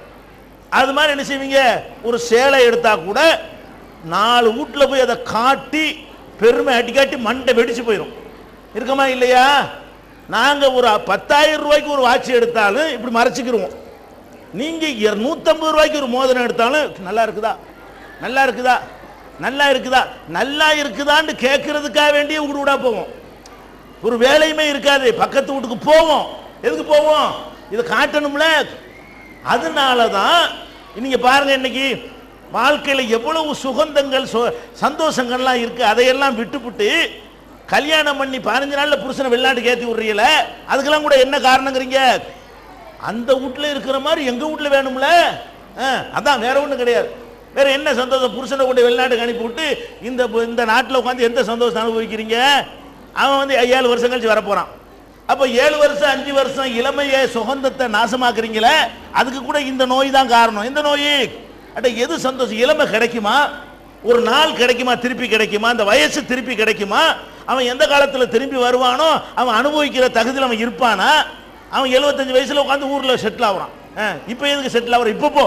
அது மாதிரி என்ன செய்வீங்க? ஒரு சேலை எடுத்தா கூட 4 வீட்டில் போய் அதை காட்டி பெருமை அடிக்காட்டி மண்டை வெடிச்சு போயிடும். இருக்கமா இல்லையா? நாங்க ஒரு 10,000 ரூபாய்க்கு ஒரு வாட்ச் எடுத்தாலும் இப்படி மறைச்சிக்கிருவோம். நீங்க 150 ரூபாய்க்கு ஒரு மோதிரம் எடுத்தாலும் நல்லா இருக்குதா, நல்லா இருக்குதா, நல்லா இருக்குதா, நல்லா இருக்குதான்னு கேட்கறதுக்காக வேண்டிய வீடு போவோம். ஒரு வேலையுமே இருக்காது, பக்கத்து வீட்டுக்கு போவோம். எதுக்கு போவோம்? இதை காட்டணும்ல. அதனாலதான் நீங்க பாருங்க, இன்னைக்கு வாழ்க்கையில எவ்வளவு சுகந்தங்கள் சந்தோஷங்கள்லாம் இருக்கு. அதையெல்லாம் விட்டுவிட்டு கல்யாணம் பண்ணி 15 நாள்ல புருஷனை வெளிநாட்டுக்கு ஏற்றி விடுறீல, அதுக்கெல்லாம் கூட என்ன காரணங்கிறீங்க? அந்த வீட்டுல இருக்கிற மாதிரி எங்க வீட்டுல வேணும்ல. அதான், வேற ஒண்ணும் கிடையாது. வேற என்ன சந்தோஷம்? புருஷனை கொண்டு வெளிநாட்டுக்கு அனுப்பி விட்டு இந்த நாட்டில் உட்காந்து எந்த சந்தோஷம் அனுபவிக்கிறீங்க? அவன் 7 வருஷம் கழிச்சு வரப்போறான். அப்ப 7 வருஷம் 5 வருஷம் இளமைய சுகந்தத்தை நாசமாக்குறீங்களே, அதுக்கு கூட இந்த நோய் தான் காரணம். இந்த நோய் எது சந்தோஷம்? இளமை கிடைக்குமா? ஒரு நாள் கிடைக்குமா? திருப்பி கிடைக்குமா? அந்த வயசு திருப்பி கிடைக்குமா? அவன் எந்த காலத்தில் திரும்பி வருவானோ அவன் அனுபவிக்கிற தகுதியில் அவன் இருப்பானா? அவன் 75 வயசுல உட்காந்து ஊர்ல செட்டில் ஆகுறான். இப்ப எதுக்கு செட்டில் ஆகுற? இப்ப போ,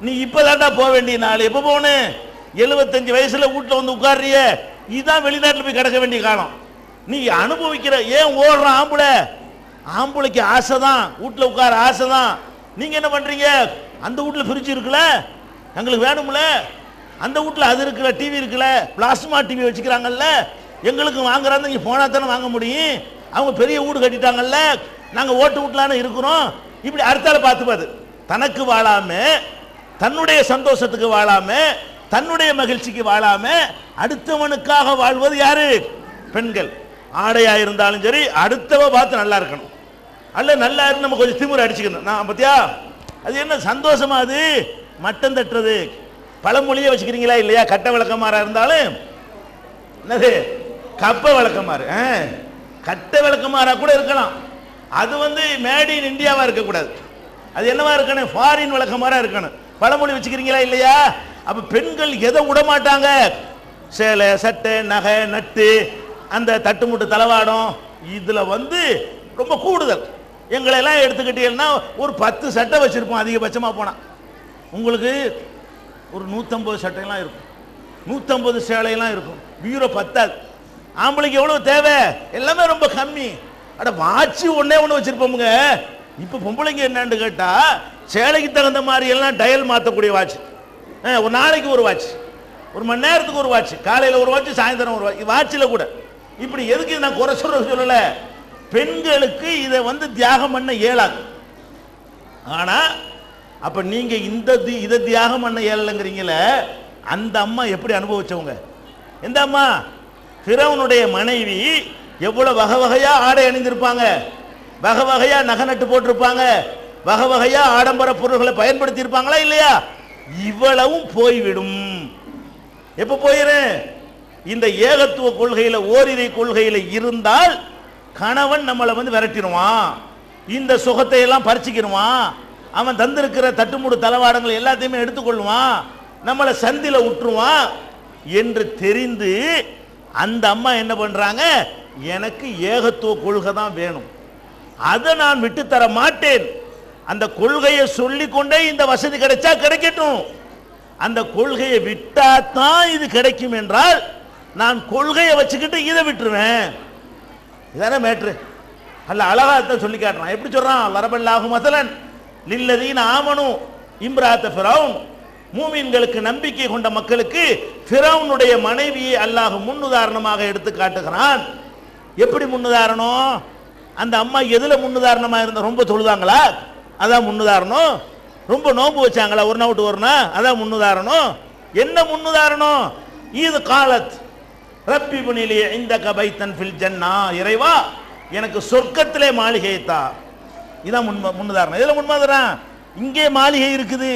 நீ இப்பதான்டா போக வேண்டிய நாள். எப்ப போகணும்? 75 வயசுல வீட்டுல உட்கார்றிய, இதுதான் வெளிநாட்டில் போய் கிடக்க வேண்டிய காலம். நீ அனுபவிக்கிற. ஏன் ஓடுறான் ஆம்பளை? ஆம்பளைக்கு ஆசை தான், வீட்டுல உட்கார ஆசை தான். நீங்க என்ன பண்றீங்க? அந்த வீட்டுல ஃப்ரிட்ஜ் இருக்குல்ல, எங்களுக்கு வேணும்ல. அந்த வீட்டுல அது இருக்குல்ல, டிவி இருக்குல்ல, பிளாஸ்மா டிவி வச்சுக்கிறாங்கல்ல, எங்களுக்கு வாங்குறாங்க. நீங்க போனா தானே வாங்க முடியும். அவங்க பெரிய வீடு கட்டிட்டாங்கல்ல, நாங்க ஓட்டு வீட்டுலான்னு இருக்கிறோம். இப்படி அடுத்தால பார்த்து தனக்கு வாழாம, தன்னுடைய சந்தோஷத்துக்கு வாழாம, தன்னுடைய மகிழ்ச்சிக்கு வாழாம அடுத்தவனுக்காக வாழ்வது யாரு? பெண்கள். ஆடையா இருந்தாலும் சரி, அடுத்தவ பார்த்து நல்லா இருக்கணும். அல்ல நல்லா இருந்து நம்ம கொஞ்சம் திமிர அடிச்சுக்கணும். நான் பத்தியா, அது என்ன சந்தோஷமா? அது மட்டம் தட்டுறது. பழமொழியே வச்சுக்கிறீங்களா இல்லையா? கட்ட விளக்கமாறா இருந்தாலும் என்னது? கப்ப விளக்கமாறு. கட்ட விளக்கமாறா கூட இருக்கலாம். அது மேட் இன் இந்தியாவா இருக்கக்கூடாது. அது என்னவா இருக்கணும்? ஃபாரின் விளக்கமாறா இருக்கணும். பழமொழி வச்சுக்கிறீங்களா இல்லையா? அப்ப பெண்கள் எதை விட மாட்டாங்க? சேலை, சட்டை, நகை, நட்டு, அந்த தட்டுமுட்டு தலவாடம், இதுல ரொம்ப கூடுதல். எங்களை எல்லாம் எடுத்துக்கிட்டீங்கன்னா ஒரு 10 சட்டை வச்சிருப்போம் அதிகபட்சமா போனா. உங்களுக்கு ஒரு 150 சட்டையெல்லாம் இருக்கும், 150 சேலையெல்லாம் இருக்கும். பீரோ பத்தாது. ஆம்பளைக்கு எவ்வளவு தேவை? எல்லாமே ரொம்ப கம்மி. வாட்சி ஒன்னே ஒன்று வச்சிருப்போமுங்க. இப்ப பொம்பளைங்க என்னன்னு கேட்டா, சேலைக்கு தகுந்த மாதிரி எல்லாம் டயல் மாற்றக்கூடிய வாட்ச். ஒரு நாளைக்கு ஒரு வாட்ச், ஒரு மணி நேரத்துக்கு ஒரு வாட்ச், காலையில் ஒரு வாட்ச், சாயந்தரம் ஒரு வாட்ச். வாட்சில் கூட இப்படி எதுக்கு நான் குறை சொல்லல. பெண்களுக்கு இதை தியாகம் பண்ண இயலாது. ஆனா அப்ப நீங்க இதை தியாகம் பண்ண இயலங்கிறீங்களே, அந்த அம்மா எப்படி அனுபவிச்சவங்க? எந்த அம்மா? ஃபிரௌனுடைய மனைவி எவ்வளவு வகை வகையா ஆடை அணிந்திருப்பாங்க, வகை வகையா நகை நட்டு போட்டிருப்பாங்க, வகை வகையா ஆடம்பர பொருள்களை பயன்படுத்தி இருப்பாங்களா இல்லையா? இவ்வளவும் போய்விடும். எப்ப போயிரும்? இந்த ஏகத்துவ கொள்கையில, ஓரிரை கொள்கையில இருந்தால் கணவன் நம்மளை விரட்டிடுவான், இந்த சுகத்தை எல்லாம் பறிச்சுக்கிடுவான், அவன் தந்திருக்கிற தட்டுமுடு தளவாடங்கள் எல்லாத்தையுமே எடுத்துக்கொள்வான், நம்மளை சந்தில விட்டுருவான் என்று தெரிந்து அந்த அம்மா என்ன பண்றாங்க? எனக்கு ஏகத்துவ கொள்கை தான் வேணும், அதை நான் விட்டு தர மாட்டேன். அந்த கொள்கையை சொல்லிக்கொண்டே இந்த வசதி கிடைச்சா கிடைக்கட்டும், அந்த கொள்கையை விட்டா தான் இது கிடைக்கும் என்றால் நான் கொள்கையை வச்சுக்கிட்டு இதை விட்டுருவேன். இதானே மேட்ரு. அல்ல அழகாத்தான் சொல்லி காட்டுறான். எப்படி சொல்றான்? லரபல்லாஹு மஸலன் லில்லதீன ஆமனு இம்ராஅத்த ஃபிரௌன். மூமின்களுக்கு நம்பிக்கை கொண்ட மக்களுக்கு ஃபிரௌனுடைய மனைவியை அல்லாஹ் முன்னுதாரணமாக எடுத்து காட்டுகிறான். எப்படி முன்னுதாரணம்? அந்த அம்மா எதுல முன்னுதாரணமா இருந்த? ரொம்ப தொழுதாங்களா? அதான் முன்னுதாரணம். ரொம்ப நோன்பு வச்சாங்களா? ஒரு நாள் விட்டு ஒரு நாள்? அதான் முன்னுதாரணம். என்ன முன்னுதாரணம்? இது காலத் ரப்பி புனிலி இந்தக பைத்தன் ஃபில் ஜன்னா, இறைவா எனக்கு சொர்க்கத்திலே மாளிகை தா. இதான் முன்னுதாரணம். இதில் முன்மாதிரம் இங்கே மாளிகை இருக்குது,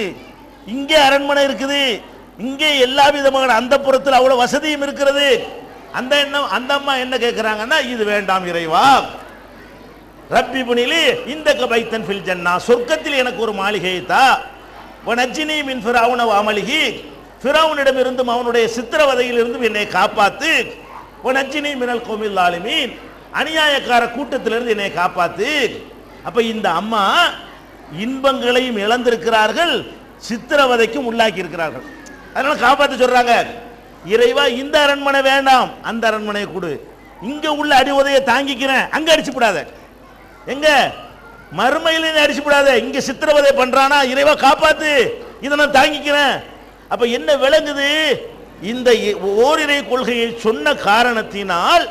இங்கே அரண்மனை இருக்குது, இங்கே எல்லா விதமான அந்த புறத்தில் அவ்வளவு வசதியும் இருக்கிறது. அந்த எண்ணம் அந்த அம்மா என்ன கேட்கிறாங்கன்னா, இது வேண்டாம் இறைவா, ரப்பி புனிலி இந்தக பைத்தன் ஃபில் ஜன்னா, சொர்க்கத்தில் எனக்கு ஒரு மாளிகையை தா. வனஜ்ஜினி மின் ஃபிரௌன வ அமலிஹி, ஃபிரௌனிடமிருந்தும் அவனுடைய சித்திரவதையிலிருந்தும் என்னை காப்பாத்து. வனஜ்ஜினி மினல் கௌமில் ஸாலிமீன், அநியாயக்கார கூட்டத்திலிருந்து என்னை காப்பாத்து. அப்ப இந்த அம்மா இன்பங்களையும் இழந்திருக்கிறார்கள், சித்திரவதைக்கும் உள்ளாக்கி இருக்கிறார்கள். அதனால காப்பாற்ற சொல்றாங்க. இறைவா இந்த அரண்மனை வேண்டாம், அந்த அரண்மனையை கொடு, இங்க உள்ள அடி உதையை தாங்கிக்கிறேன், அங்க அடிச்சு விடாத, எங்க மறுமையில அடிச்சு விடாத, இங்க சித்திரவதை பண்றானா, இறைவா காப்பாத்து, இதை நான் தாங்கிக்கிறேன். அப்ப என்ன விளங்குது? இந்த ஓரிரை கொள்கையை சொன்ன காரணத்தினால்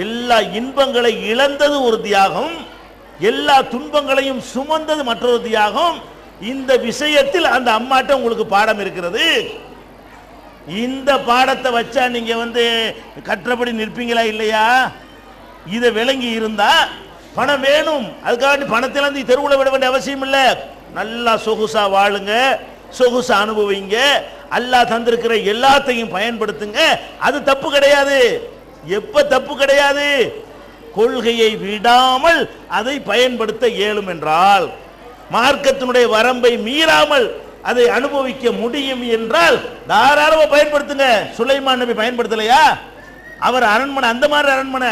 எல்லா இன்பங்களை இழந்தது ஒரு தியாகம், எல்லா துன்பங்களையும் சுமந்தது மற்றொரு தியாகம். இந்த விஷயத்தில் அந்த அம்மாட்ட உங்களுக்கு பாடம் இருக்கிறது. இந்த பாடத்தை வச்சா நீங்க கற்றபடி நிற்பீங்களா இல்லையா? இதை விளங்கி இருந்தா பணம் வேணும், அதுக்காக பணத்திலிருந்து தெருவுல விட வேண்டிய அவசியம் இல்லை. நல்லா சொகுசா வாழுங்க, சொகுசா அனுபவிங்க, அல்லாஹ் தந்திருக்கிற எல்லாத்தையும் பயன்படுத்துங்க, அது தப்பு கிடையாது. எப்ப தப்பு கிடையாது? கொள்கையை விடாமல் அதை பயன்படுத்த இயலும் என்றால், மார்க்கத்தினுடைய வரம்பை மீறாமல் அதை அனுபவிக்க முடியும் என்றால் தாராளமா பயன்படுத்துங்க. சுலைமான் நபி பயன்படுத்தலையா? அவர் அரண்மனை அந்த மாதிரி அரண்மனை.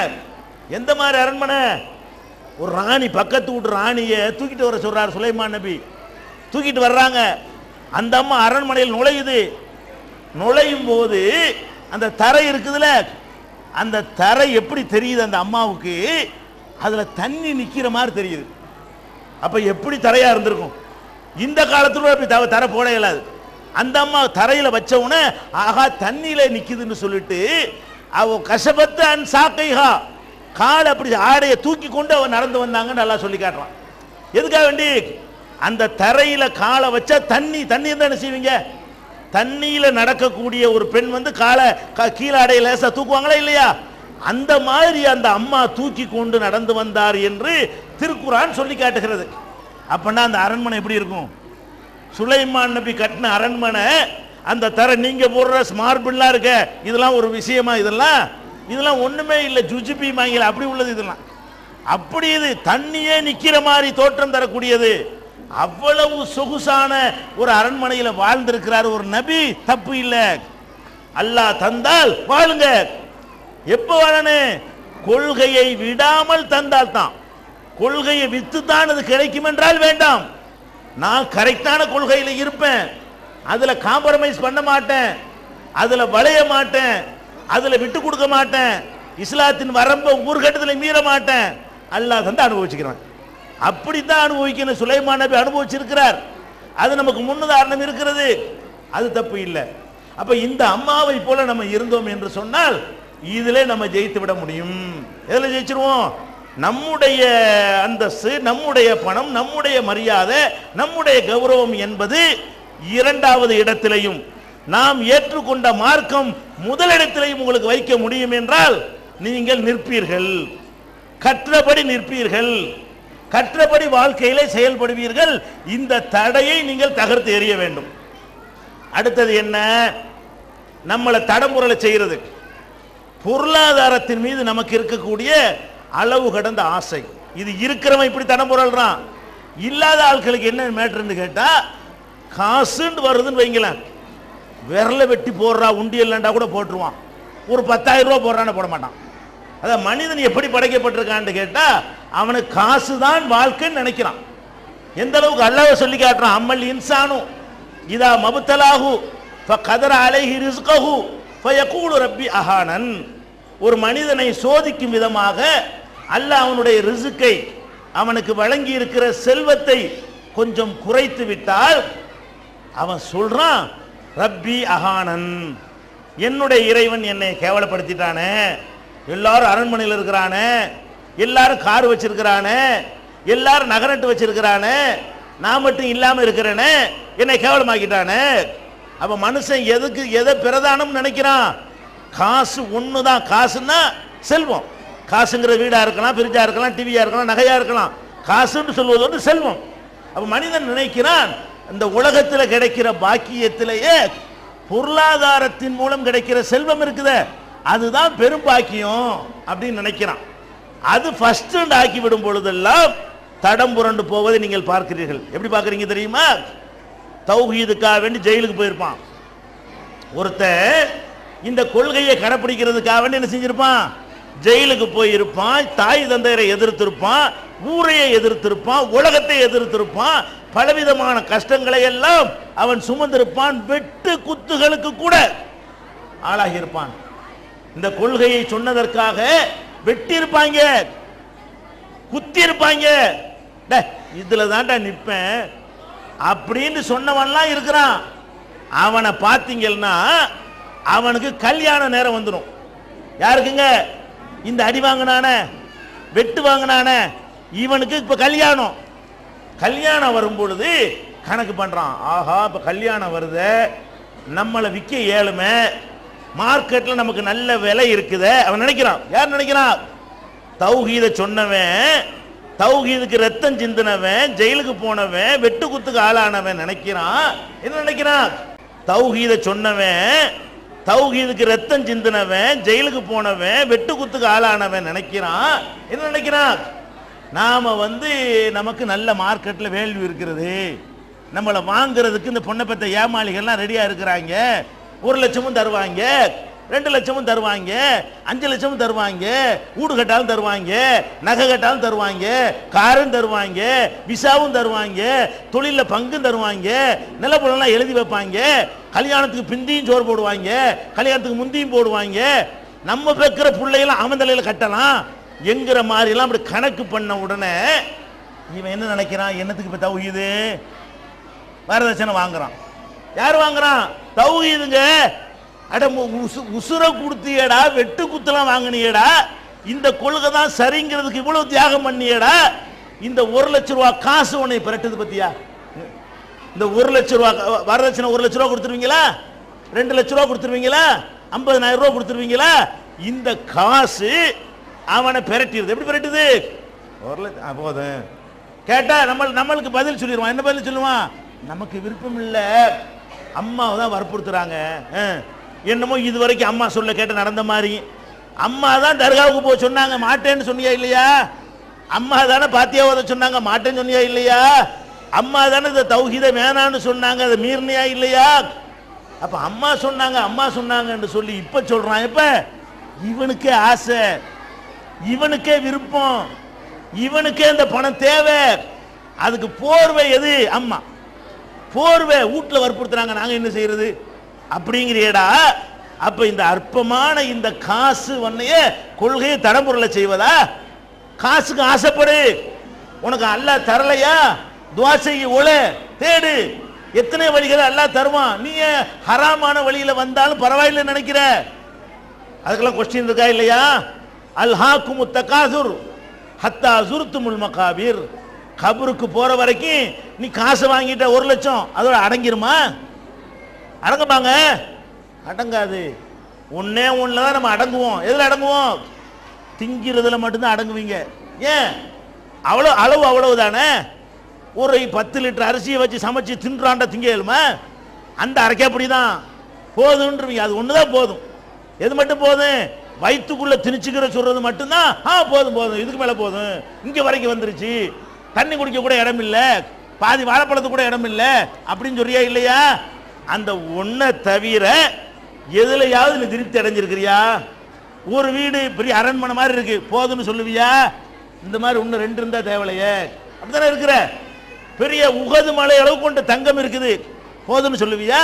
எந்த மாதிரி அரண்மனை? ஒரு ராணி, பக்கத்து வீட்டு ராணியை தூக்கிட்டு வர சொல்றார் சுலைமான் நபி. தூக்கிட்டு வர்றாங்க. அந்த அம்மா அரண்மனையில் நுழையுது. நுழையும் போது அந்த தரை இருக்குதுல, அந்த தரை எப்படி தெரியுது அந்த அம்மாவுக்கு? அதுல தண்ணி நிக்கிற மாதிரி தெரியுது. அப்ப எப்படி தரையா இருந்திருக்கும்? இந்த காலத்துல அப்படி தரை போட இயலாது. அந்த அம்மா தரையில வச்ச உடனே ஆகா தண்ணியில நிக்குதுன்னு சொல்லிட்டு அவ கசபத்த அன் சாக்கைஹா, கால் அப்படி ஆடையை தூக்கி கொண்டு அவன் நடந்து வந்தாங்க. நல்லா சொல்லி காட்டுறான். எதுக்காக வேண்டி? அந்த தரையில காலை வச்சா தண்ணி தான் என்ன செய்வீங்க? தண்ணியில நடக்கக்கூடிய ஒரு பெண் காலை கீழே அடைய லேசா தூக்குவாங்களா இல்லையா? அந்த மாதிரி அந்த அம்மா தூக்கி கொண்டு நடந்து வந்தார் என்று திருக்குரான் சொல்லி காட்டுகிறது. அப்பனா அந்த அரண்மனை எப்படி இருக்கும்? சுலைமான் நபி கட்டின அரண்மனை. அந்த தரை நீங்க போடுற மார்பிள்லாம் இருக்க, இதெல்லாம் ஒரு விஷயமா? இதெல்லாம் ஒண்ணுமே இல்லை, ஜுஜிபி மாங்கல அப்படி உள்ளது. இதெல்லாம் அப்படி இது தண்ணியே நிக்கிற மாதிரி தோற்றம் தரக்கூடியது. அவ்வளவு சொகுசான ஒரு அரண்மனையில வாழ்ந்திருக்கிறார் ஒரு நபி. தப்பு இல்லை. அல்லாஹ் தந்தால் வாழுங்க. எப்ப வாழணும்? கொள்கையை விடாமல் தந்தால் தான். கொள்கையை வித்து தான் அது கிடைக்கும் என்றால் வேண்டாம். நான் கரெக்டான கொள்கையில இருப்பேன், அதுல காம்ப்ரமைஸ் பண்ண மாட்டேன், அதுல வளைய மாட்டேன், அதுல விட்டு கொடுக்க மாட்டேன், இஸ்லாத்தின் வரம்பை ஊர்கட்டத்தில் மீற மாட்டேன். அல்லாஹ் தந்து அனுபவிச்சுக்கிறான். அப்படித்தான் அனுபவிக்கணும். சுலைமான் நபி அனுபவிச்சிருக்கிறார். அது நமக்கு முன்னுதாரணம் இருக்கிறது. அது தப்பு இல்லை. அப்ப இந்த அம்மாவை போல நம்ம இருந்தோம் என்று சொன்னால் இதிலே நம்ம ஜெயித்து விட முடியும். எதில் ஜெயிச்சிருவோம்? நம்முடைய அந்தஸ்து, நம்முடைய பணம், நம்முடைய மரியாதை, நம்முடைய கௌரவம் என்பது இரண்டாவது இடத்திலையும், நாம் ஏற்றுக்கொண்ட மார்க்கம் முதலிடத்திலையும் உங்களுக்கு வைக்க முடியும் என்றால் நீங்கள் நிற்பீர்கள், கற்றபடி நிற்பீர்கள், கற்றபடி வாழ்க்கையிலே செயல்படுவீர்கள். இந்த தடையை நீங்கள் தகர்த்து எறிய வேண்டும். அடுத்தது என்ன? நம்மளை தடமுறை செய்கிறது பொருளாதாரத்தின் மீது நமக்கு இருக்கக்கூடிய அளவு கடந்த ஆசை. இது இருக்கிறவன் இப்படி தடமுறல்றான். இல்லாத ஆட்களுக்கு என்ன மேட்டர்னு கேட்டா, காசுன்னு வருதுன்னு வைங்களேன், விரல வெட்டி போடுறா, உண்டியல்ண்டா கூட போட்டுருவான். ஒரு 10,000 ரூபா போடுறான்னு போட மாட்டான். அதான் மனிதன் எப்படி படைக்கப்பட்டிருக்கான்னு கேட்டா, அவனுக்கு காசு தான் வாழ்க்கைன்னு நினைக்கிறான். எந்த அளவுக்கு அல்லாஹ் சொல்லி காட்டுறான், அம்மல் இன்சானு இதா மபுத்தலாஹு ஃபகதர அலைஹி ரிஸ்கஹு ஃபயகூலு ரப்பி அஹானன். ஒரு மனிதனை சோதிக்கும் விதமாக அல்லாஹ் அவனுடைய ரிஸ்கை, அவனுக்கு வழங்கி இருக்கிற செல்வத்தை கொஞ்சம் குறைத்து விட்டால் அவன் சொல்றான், ரப்பி அஹானன், என்னுடைய இறைவன் என்னை கேவலப்படுத்திட்டானே, எல்லாரும் அரண்மனையில் இருக்கிறானே, எல்லாரும் கார் வச்சிருக்கிறானே, எல்லாரும் நகரட்டு வச்சிருக்கிறானே, நான் மட்டும் இல்லாம இருக்கிறேனே, என்னை கேவலமாக்கிட்டானே. அப்ப மனுஷன் எதை பிரதானம் நினைக்கிறான்? காசு ஒண்ணுதான். காசுன்னா செல்வம். காசுங்கிற வீடா இருக்கலாம், பிரிட்ஜா இருக்கலாம், டிவியா இருக்கலாம், நகையா இருக்கலாம். காசுன்னு சொல்வது வந்து செல்வம். அப்ப மனிதன் நினைக்கிறான் இந்த உலகத்தில் கிடைக்கிற பாக்கியத்திலேயே பொருளாதாரத்தின் மூலம் கிடைக்கிற செல்வம் இருக்குதே அதுதான் பெரும் பாக்கியம் அப்படின்னு நினைக்கிறான். அது ஃபர்ஸ்ட் ஆக்கி விடும் பொழுதெல்லாம் தடம் புரண்டு போவதை நீங்கள் பார்க்கிறீர்கள். எப்படி பார்க்குறீங்க தெரியுமா? தௌஹீதுக்காக வேண்டி ஜெயிலுக்கு போயிருப்பான் ஒருத்தன். இந்த கொள்கையை கடைப்பிடிக்கிறதுக்காக வேண்டி என்ன செஞ்சிருப்பான்? ஜெயிலுக்கு போயிருப்பான். தாய் தந்தையரை எதிர்த்திருப்பான், ஊரையை எதிர்த்திருப்பான், உலகத்தை எதிர்த்திருப்பான், பலவிதமான கஷ்டங்களை எல்லாம் அவன் சுமந்திருப்பான். வெட்டு குத்துகளுக்கு கூட ஆளாகி இருப்பான். இந்த கொள்கையை சொன்னதற்காக வெட்டி இருப்பாங்க, குத்தி இருப்பாங்க. இதுல தான்டா நிற்பேன் அப்படின்னு சொன்னவன்லாம் இருக்கிறான். அவனை பார்த்தீங்கன்னா அவனுக்கு கல்யாண நேரம் வந்துடும். யாருக்குங்க? இந்த அடி வாங்கினான, வெட்டு வாங்கினான இவனுக்கு இப்ப கல்யாணம். கல்யாணம் வரும் பொழுது கணக்கு பண்றான். ஆஹா, இப்ப கல்யாணம் வருது, நம்மளை விற்க ஏழுமே, மார்க்கெட்ல நமக்கு நல்ல விலை இருக்குது அவன் நினைக்கிறான். யார் நினைக்கிறான்? தௌஹீத சொன்னவன், தௌஹீதுக்கு ரத்தம் சிந்தினவன், ஜெயிலுக்கு போனவன், வெட்டு குத்துக்கு ஆளானவன் நினைக்கிறான். என்ன நினைக்கிறான்? தௌஹீத சொன்னவன், தௌஹீதுக்கு ரத்தம் சிந்தினவன், ஜெயிலுக்கு போனவன், வெட்டு குத்துக்கு ஆளானவன் நினைக்கிறான். என்ன நினைக்கிறான்? நாம நமக்கு நல்ல மார்க்கெட்ல வேல்யூ இருக்கிறது, நம்மளை வாங்குறதுக்கு இந்த பொண்ணை பெற்ற ஏமாளிகள்லாம் ரெடியா இருக்கிறாங்க. 1 லட்சமும் தருவாங்க, 2 லட்சமும் தருவாங்க, 5 லட்சமும் தருவாங்க, வீடு கட்டாலும் தருவாங்க, நகை கட்டாலும் தருவாங்க, காரும் தருவாங்க, விசாவும் தருவாங்க, தொழில பங்கும் தருவாங்க, நிலப்புலம்லாம் எழுதி வைப்பாங்க, கல்யாணத்துக்கு பிந்தியும் சோறு போடுவாங்க, கல்யாணத்துக்கு முந்தியும் போடுவாங்க, நம்ம பெக்கிற பிள்ளைகளாம் அவன் தலையில கட்டலாம் என்கிற மாதிரி எல்லாம் அப்படி கணக்கு பண்ண உடனே இவன் என்ன நினைக்கிறான்? என்னத்துக்கு இப்ப தௌஹீது வரதட்சணை வாங்குறான். யார் வாங்குறான்? தௌஹீதுங்க. அட உசுர கொடுத்தியடா, வெட்டு குத்தலாம் வாங்கினியடா, இந்த கொள்கை தான் சரிங்கிறதுக்கு இவ்வளவு தியாகம் பண்ணியடா, இந்த 1 லட்ச ரூபா காசு உன்னை பிரட்டுது பத்தியா? இந்த 1 லட்ச ரூபா வரதட்சணை 1 லட்ச ரூபா கொடுத்துருவீங்களா? 2 லட்ச ரூபா கொடுத்துருவீங்களா? 50,000 ரூபா கொடுத்துருவீங்களா? இந்த காசு அவனை பிரட்டிடுது. எப்படி பிரட்டுது? 1 லட்சம் போதும் கேட்டா நம்மளுக்கு பதில் சொல்லிடுவான். என்ன பதில் சொல்லுவான்? நமக்கு விருப்பம் இல்லை, அம்மாவை தான் வற்புறுத்துறாங்க. என்னமோ இது வரைக்கும் அம்மா சொல்ல கேட்ட நடந்த மாதிரி. அம்மா தான் தர்காவுக்கு போக சொன்னாங்க, மாட்டேன்னு சொன்னியா இல்லையா? அம்மா தானே பாத்தியாவத சொன்னாங்க, மாட்டேன்னு சொன்னியா இல்லையா? அம்மா தானே இந்த தௌஹீத வேணான்னு சொன்னாங்க, அதை மீறினியா இல்லையா? அப்ப அம்மா சொன்னாங்கன்னு சொல்லி இப்ப சொல்றான். இப்ப இவனுக்கே ஆசை, இவனுக்கே விருப்பம், இவனுக்கே இந்த பணம் தேவை. அதுக்கு போர்வை எது? அம்மா. போர்வை வீட்டுல வற்புறுத்துறாங்க, நாங்க என்ன செய்யறது அப்படிங்கிறியடா. அப்ப இந்த அற்பமான இந்த காசு வன்னைய கொள்கையை தடம்புரல செய்வதா? காசுக்கு ஆசைப்படு, உனக்கு அல்லாஹ் தரலையா துஆ செய்ய, ஒள தேடு, எத்தனை வழிகளை அல்லாஹ் தருவான். நீ ஹராமான வழியில வந்தாலும் பரவாயில்லை நினைக்கிற? அதுக்கெல்லாம் கொஸ்டின் இருக்கா இல்லையா? அல்ஹாக்குமுத் தகாசுர் ஹத்தா ஜுர்துமுல் மகாபிர். கபருக்கு போற வரைக்கும் நீ காசு வாங்கிட்ட 1 லட்சம், அதோட அடங்கிருமா? அடங்குமாங்க? அடங்காது. ஒன்னே ஒண்ணுல தான் நம்ம அடங்குவோம். எதுல அடங்குவோம்? திங்கிறதுல மட்டும்தான் அடங்குவீங்க. ஏன்? அளவு தானே. ஒரு 10 லிட்டர் அரிசியை வச்சு சமைச்சு தின்றாண்ட திங்கலுமா? அந்த அரைக்கப்படி தான் போதுன்றீங்க. அது ஒண்ணுதான் போதும். எது மட்டும் போதும்? வயிற்றுக்குள்ள திணிச்சுக்கிற சொல்றது மட்டும்தான். போதும், இதுக்கு மேல போதும், இங்க வரைக்கும் வந்துருச்சு, தண்ணி குடிக்க கூட இடம் இல்ல, பாதி வாழைப்பழத்துக்கு கூட இடம் இல்ல அப்படின்னு சொல்றியா இல்லையா? அந்த ஒன்றை தவிர எதுலையாவது நீ திருப்தி அடைஞ்சிருக்கிறியா? ஒரு வீடு பெரிய அரண்மனை மாதிரி இருக்கு, போதும்னு சொல்லுவியா? இந்த மாதிரி 1 2 இருந்தா தேவையில்லையே, அப்படித்தானே இருக்கிற. பெரிய உகது மலை அளவு கொண்ட தங்கம் இருக்குது, போதும்னு சொல்லுவியா?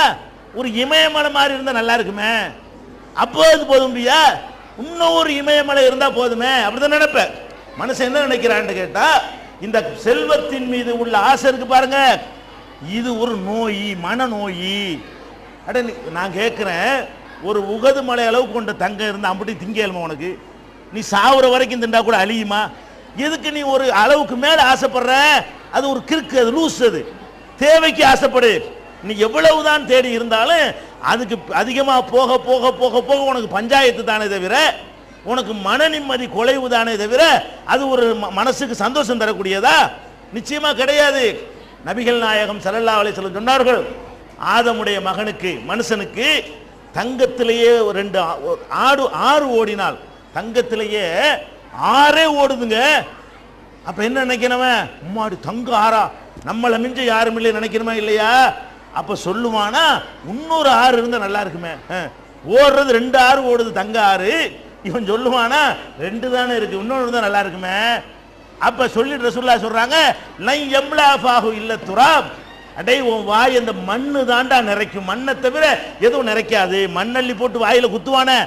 ஒரு இமயமலை மாதிரி இருந்தா நல்லா இருக்குமே, அப்போ அது போதும்பியா? இன்னும் ஒரு இமயமலை இருந்தா போதுமே, அப்படிதான் நினைப்ப. மனுஷன் என்ன நினைக்கிறான்னு கேட்டா, இந்த செல்வத்தின் மீது உள்ள ஆசை இருக்கு பாருங்க, இது ஒரு நோய், மனநோய். அட நான் கேட்கிறேன், ஒரு உகது மலை அளவுக்கு கொண்ட தங்கம் இருந்தா அப்படி திங்கேலுமா உனக்கு? நீ சாவுற வரைக்கும் திண்டா கூட அழியுமா? எதுக்கு நீ ஒரு அளவுக்கு மேல ஆசைப்படுற? அது ஒரு கிறுக்கு, அது லூஸ். அது தேவைக்கு ஆசைப்படு. நீ எவ்வளவுதான் தேடி இருந்தாலும் அதுக்கு அதிகமாக போக போக போக போக உனக்கு பஞ்சாயத்து தானே தவிர, உனக்கு மன நிம்மதி குலைவு தானே தவிர, அது ஒரு மனசுக்கு சந்தோஷம் தரக்கூடியதா? நிச்சயமா கிடையாது. நபிகள் நாயகம் ஸல்லல்லாஹு அலைஹி வஸல்லம் சொன்னார்கள், ஆதமுடைய மகனுக்கு, மனுஷனுக்கு தங்கத்திலேயே ரெண்டு ஆறு ஓடினால், தங்கத்திலேயே 6 ஓடுதுங்க. அப்ப என்ன நினைக்கணுவன்? உம்மாடி தங்க 6 நம்மளை மிஞ்ச யாரும் இல்லை நினைக்கணுமா இல்லையா? அப்ப சொல்லுவானா, இன்னொரு 6 இருந்தா நல்லா இருக்குமே. ஓடுறது 2 6 ஓடுது, தங்க 6. இவன் சொல்லுவானா, 2 தானே இருக்கு, இன்னொரு இருந்தா நல்லா இருக்குமே. அப்ப சொல்லிட்டு ரசூலுல்லாஹ் சொல்றாங்க, லை யம்லாஃபாஹு இல்ல துராப். அடே உன் வாய் அந்த மண்ணு தாண்டா நிறைக்கும், மண்ணை தவிர எதுவும் நிறைக்காது. மண்ணள்ளி போட்டு வாயில குத்துவானே,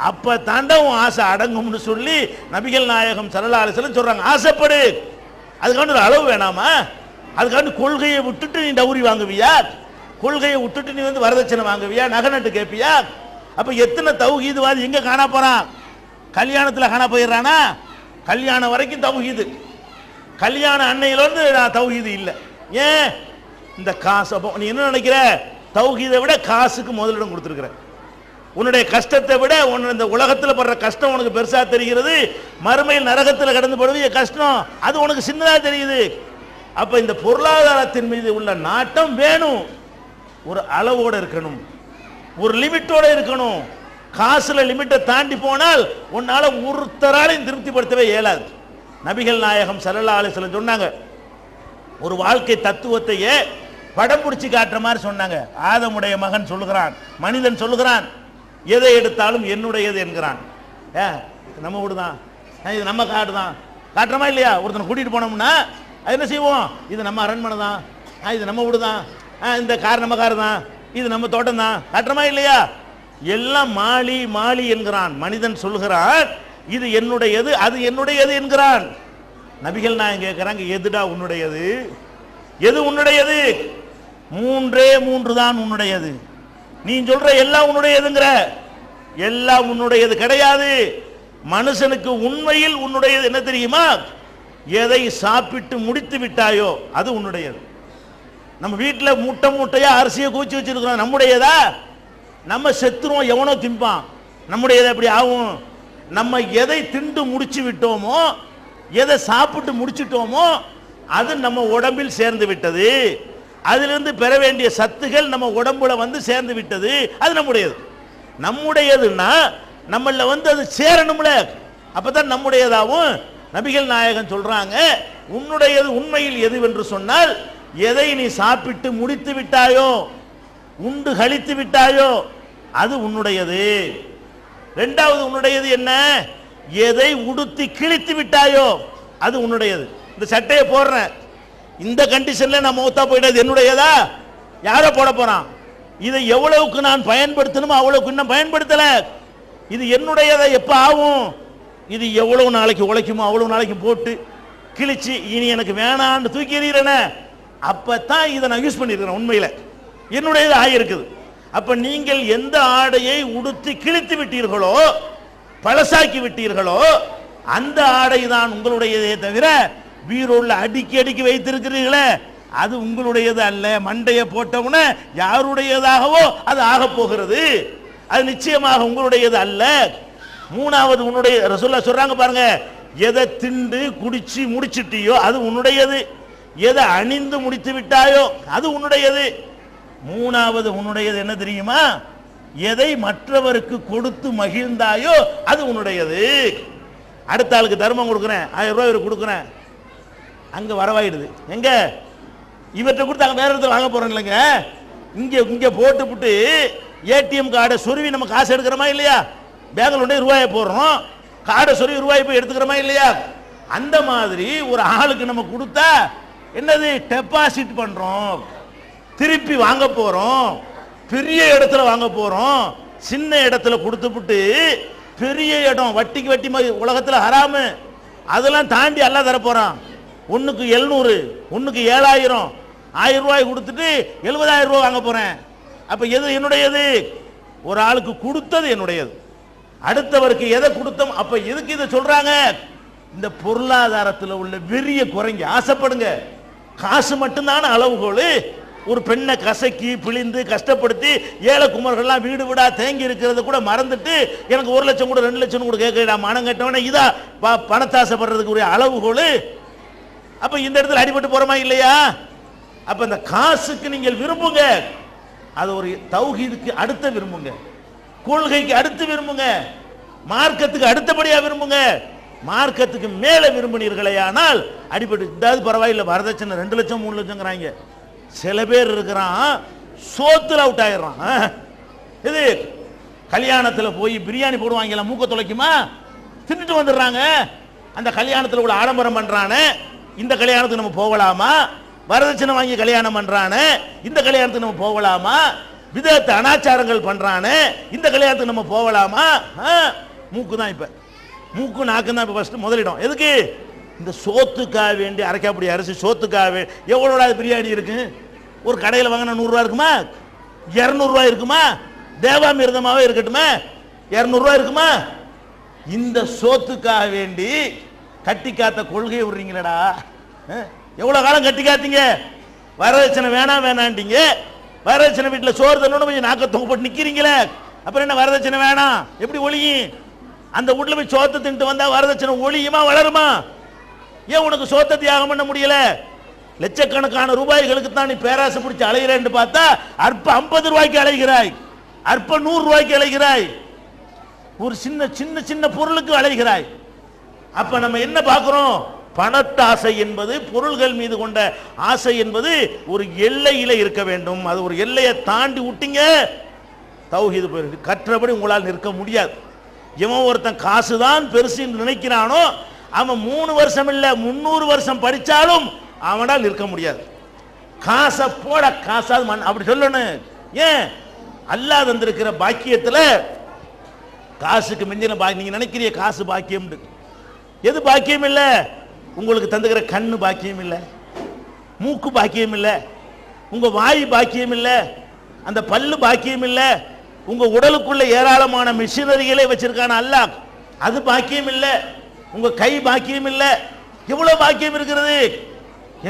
அப்ப தாண்டா உன் ஆசை அடங்கும்னு சொல்லி நபிகள் நாயகம் ஸல்லல்லாஹு அலைஹி வஸல்லம் சொல்றாங்க. ஆசைப்படு, அதுக்கான ஒரு அளவு வேணாமா? அதுக்கான கொள்கையை விட்டுட்டு நீ டவுரி வாங்குவியா? கொள்கையை விட்டுட்டு நீ வந்து வரதட்சணை வாங்குவியா? நகை நட்டு கேட்பியா? அப்ப எத்தனை தௌஹீதுவாதி எங்க காணா போறான்? கல்யாணத்தில் காணா போயிடுறானா? கல்யாணம் வரைக்கும் தௌஹீது, கல்யாண அன்னையிலிருந்து தௌஹீது இல்லை. ஏன்? இந்த காசு. அப்போ நீ என்ன நினைக்கிற? தௌஹீதை விட காசுக்கு முதலிடம் கொடுத்துருக்கிற. உன்னுடைய கஷ்டத்தை விட இந்த உலகத்தில் படுற கஷ்டம் உனக்கு பெருசா தெரிகிறது, மறுமையில் நரகத்தில் கடந்து படுவது கஷ்டம் அது உனக்கு சின்னதா தெரியுது. அப்ப இந்த பொருளாதாரத்தின் மீது உள்ள நாட்டம் வேணும், ஒரு அளவோட இருக்கணும், ஒரு லிமிட்டோட இருக்கணும். காசுல லிமிட்டை தாண்டி போனால் உன்னால ஒருத்தராலையும் திருப்திப்படுத்தவே இயலாது. நபிகள் நாயகம் ஸல்லல்லாஹு அலைஹி வஸல்லம் சொன்னாங்க, ஒரு வாழ்க்கை தத்துவத்தையே படம் பிடிச்சி காட்டுற மாதிரி சொன்னாங்க. ஆதமுடைய மகன் சொல்லுகிறான், மனிதன் சொல்லுகிறான், எதை எடுத்தாலும் என்னுடையது என்கிறான். நம்ம வீடுதான், இது நம்ம காடு தான், காட்டுறமா இல்லையா? ஒருத்தனை கூட்டிட்டு போனோம்னா என்ன செய்வோம்? இது நம்ம அரண்மனை தான், இது நம்ம வீடு தான், இந்த கார் நம்ம கார் தான், இது நம்ம தோட்டம் தான், காட்டுறமா இல்லையா? எல்லாம் மாலி மாலி என்கிறான். மனிதன் சொல்கிறான், இது என்னுடையது, அது என்னுடையது என்கிறான். நபிகள் நாயகம் கேட்கிறாங்க, எதுடா உன்னுடையது? எது உன்னுடையது? 3 தான் உன்னுடையது. நீ சொல்ற எல்லாம் உன்னுடையதுங்கிற, எல்லாம் உன்னுடையது கிடையாது. மனுஷனுக்கு உண்மையில் உன்னுடையது என்ன தெரியுமா? எதை சாப்பிட்டு முடித்து விட்டாயோ அது உன்னுடையது. நம்ம வீட்டில் மூட்டை மூட்டையா அரிசியை குவிச்சு வச்சிருக்கிறோம், நம்முடையதா? நம்ம செத்துருவோம், எவனோ திம்பான், நம்முடையது எப்படி ஆகும்? நம்ம எதை திண்டு முடிச்சு விட்டோமோ, எதை சாப்பிட்டு முடிச்சிட்டோமோ அது நம்ம உடம்பில் சேர்ந்து விட்டது. அதிலிருந்து பெற வேண்டிய சத்துகள் நம்ம உடம்புல வந்து சேர்ந்து விட்டது, அது நம்முடையது. நம்முடையதுன்னா நம்மள வந்து அது சேரணும்ல, அப்பதான் நம்முடையதாகும். நபிகள் நாயகன் சொல்றாங்க, உன்னுடையது உண்மையில் எதுவென்று சொன்னால், எதை நீ சாப்பிட்டு முடித்து விட்டாயோ, உண்டு கழித்து விட்டாயோ அது உன்னுடையது. 2வது உன்னுடையது என்ன? எதை உடுத்தி கிழித்து விட்டாயோ அது உன்னுடையது. இந்த சட்டையை போடுறேன், இந்த கண்டிஷன்ல நான் மௌத்தா போயிட்டது என்னுடையதா? யாரோ போட போறான். இதை எவ்வளவுக்கு நான் பயன்படுத்தணுமோ அவ்வளவுக்கு இன்னும் பயன்படுத்தல, இது என்னுடையதா எப்ப ஆகும்? இது எவ்வளவு நாளைக்கு உழைக்குமோ அவ்வளவு நாளைக்கு போட்டு கிழிச்சு இனி எனக்கு வேணான்னு தூக்கி எறிகிறேனே, அப்பதான் இதை நான் யூஸ் பண்ணிருக்கிறேன், உண்மையில என்னுடையது ஆகியிருக்குது. அப்ப நீங்கள் எந்த ஆடையை உடுத்தி கிழித்து விட்டீர்களோ, பழசாக்கி விட்டீர்களோ, அந்த ஆடை தான் உங்களுடையதே தவிர பீரோல அடுக்கி அடுக்கி வைத்திருக்கிறீர்களே அது உங்களுடையது அல்ல. மண்டையை போட்டவுன யாருடையதாகவோ அது ஆக போகிறது, அது நிச்சயமாக உங்களுடையது அல்ல. 3வது உன்னுடைய, ரசூலுல்லாஹ் சொல்றாங்க பாருங்க, எதை திண்டு குடிச்சு முடிச்சிட்டியோ அது உன்னுடையது, எதை அணிந்து முடித்து விட்டாயோ அது உன்னுடையது. 3வது உன்னுடையது என்ன தெரியுமா? எதை மற்றவருக்கு கொடுத்து மகிழ்ந்தாயோ அது உன்னுடையது. அடுத்த ஆளுக்கு தர்மம் கொடுக்குறேன், 1000 ரூபாய் இவருக்கு கொடுக்குறேன், அங்க வரவாயிடுது. எங்க இவர்கிட்ட கொடுத்து அங்க வேற இடத்துல வாங்க போறோம் இல்லைங்க, இங்க போட்டு ஏடிஎம் கார்டை சொருவி நம்ம காசு எடுக்கிறோமா இல்லையா? பேங்கில் உடனே ரூபாயை போடுறோம், கார்டை சொருவி ரூபாயை போய் எடுத்துக்கிறோமா இல்லையா? அந்த மாதிரி ஒரு ஆளுக்கு நம்ம கொடுத்தா என்னது? டெபாசிட் பண்றோம், திருப்பி வாங்க போறோம், பெரிய இடத்துல வாங்க போறோம். சின்ன இடத்துல கொடுத்துப்புட்டு பெரிய இடம், வட்டிக்கு வட்டி உலகத்தில் ஹராமு, அதெல்லாம் தாண்டி எல்லாம் தர போறான். ஒன்றுக்கு 700, ஒன்றுக்கு 7000, 1000 ரூபாய் கொடுத்துட்டு 70,000 ரூபாய் வாங்க போறேன். அப்ப எது என்னுடையது? ஒரு ஆளுக்கு கொடுத்தது என்னுடையது, அடுத்தவருக்கு எதை கொடுத்தோம். அப்ப எதுக்கு இதை சொல்றாங்க? இந்த பொருளாதாரத்தில் உள்ள வெறிய குறைங்க, ஆசைப்படுங்க. காசு மட்டும்தான அளவுகோல். ஒரு பெண்ணை கசக்கி பிழிந்து கஷ்டப்படுத்தி ஏழை குமர்கள்லாம் வீடு வீடா தேங்கி இருக்கிறது கூட மறந்துட்டு எனக்கு 1 லட்சம் கூட 2 லட்சம் கூட கேட்கடா மனம் கட்டவன இதா பணத்தாசைப்படுறதுக்கு ஒரு அளவுகோல். அப்ப இந்த இடத்துல அடிபட்டு போறோமா இல்லையா? அப்ப இந்த காசுக்கு நீங்கள் விரும்புங்க, அது ஒரு தௌஹீதுக்கு அடுத்த விரும்புங்க, கொள்கைக்கு அடுத்து விரும்புங்க, மார்க்கத்துக்கு அடுத்தபடியா விரும்புங்க. மார்க்கத்துக்கு மேல விரும்பினீர்களே ஆனால் அடிபட்டு இதாவது பரவாயில்லை. வரதட்சணை 2 லட்சம் 3 லட்சங்கிறாங்க. சில பேர் இருக்கிறான் சோத்துல அவுட் ஆயிடுறான். இது கல்யாணத்தில் போய் பிரியாணி போடுவாங்க, மூக்க தொலைக்குமா தின்னுட்டு வந்துடுறாங்க. அந்த கல்யாணத்தில் உள்ள ஆடம்பரம் பண்றானே, இந்த கல்யாணத்துக்கு நம்ம போகலாமா? வரதட்சணை வாங்கி கல்யாணம் பண்றானே, இந்த கல்யாணத்துக்கு நம்ம போகலாமா? விதத்தை அனாச்சாரங்கள் பண்றானே, இந்த கல்யாணத்துக்கு நம்ம போகலாமா? மூக்கு தான் இப்ப, மூக்கு நாக்கு தான் இப்ப ஃபர்ஸ்ட் முதலிடம். எதுக்கு? இந்த சோத்துக்காக வேண்டி அரைக்காப்படி அரிசி சோத்துக்காக எவ்வளோடா பிரியாணி இருக்கு? ஒரு கடையில் வாங்கினா 100 ரூபா இருக்குமா? 200 ரூபாய் இருக்குமா? தேவாமிர்தமாவே இருக்கட்டுமே 200 ரூபாய் இருக்குமா? இந்த சோத்துக்காக வேண்டி கட்டி காத்த கொள்கையை விடுறீங்களடா. எவ்வளவு காலம் கட்டி காத்தீங்க? வரதட்சணை வேணாம் வேணாண்டீங்க. வரதட்சணை வீட்டில் சோறு தண்ணு கொஞ்சம் நாக்க தொங்க போட்டு நிக்கிறீங்களே, அப்புறம் என்ன வரதட்சணை வேணாம் எப்படி ஒழியும்? அந்த வீட்டுல போய் சோத்தை தின்ட்டு வந்தா வரதட்சணை ஒழியுமா வளருமா? ஏன் உனக்கு சோத்தை தியாகம் பண்ண முடியல? லட்சக்கணக்கான ரூபாய்களுக்கு தான் நீ பேராசை பிடிச்சி அலைகிறேன்னு பார்த்தா அற்ப 50 ரூபாய்க்கு அலைகிறாய், அற்ப 100 ரூபாய்க்கு அலைகிறாய், ஒரு சின்ன சின்ன சின்ன பொருளுக்கு அலைகிறாய். அப்ப நம்ம என்ன பார்க்கிறோம்? பணத்தாசை என்பது, பொருள்கள் மீது கொண்ட ஆசை என்பது ஒரு எல்லையில இருக்க வேண்டும். அது ஒரு எல்லையை தாண்டி விட்டீங்க தௌஹீது போயிருக்கு. கற்றபடி உங்களால் நிற்க முடியாது. இவன் ஒருத்தன் காசுதான் பெருசு நினைக்கிறானோ அவன் 3 வருஷம் இல்ல 300 வருஷம் படிச்சாலும் அவனால் நிற்க முடியாது. காசை போட காசாது மண் அப்படி சொல்லணும். ஏன்? அல்லாஹ் தந்திருக்கிற பாக்கியத்தில் காசுக்கு மிஞ்சின நீங்க நினைக்கிற காசு பாக்கியம் எது பாக்கியம் இல்ல? உங்களுக்கு தந்துக்கிற கண்ணு பாக்கியம் இல்ல, மூக்கு பாக்கியம் இல்ல, உங்க வாய் பாக்கியம் இல்ல, அந்த பல்லு பாக்கியம் இல்ல, உங்க உடலுக்குள்ள ஏராளமான மிஷினரிகளை வச்சிருக்கான அல்லாஹ் அது பாக்கியம் இல்ல, உங்க கை பாக்கியம் இல்ல. எவ்வளவு பாக்கியம் இருக்கிறது?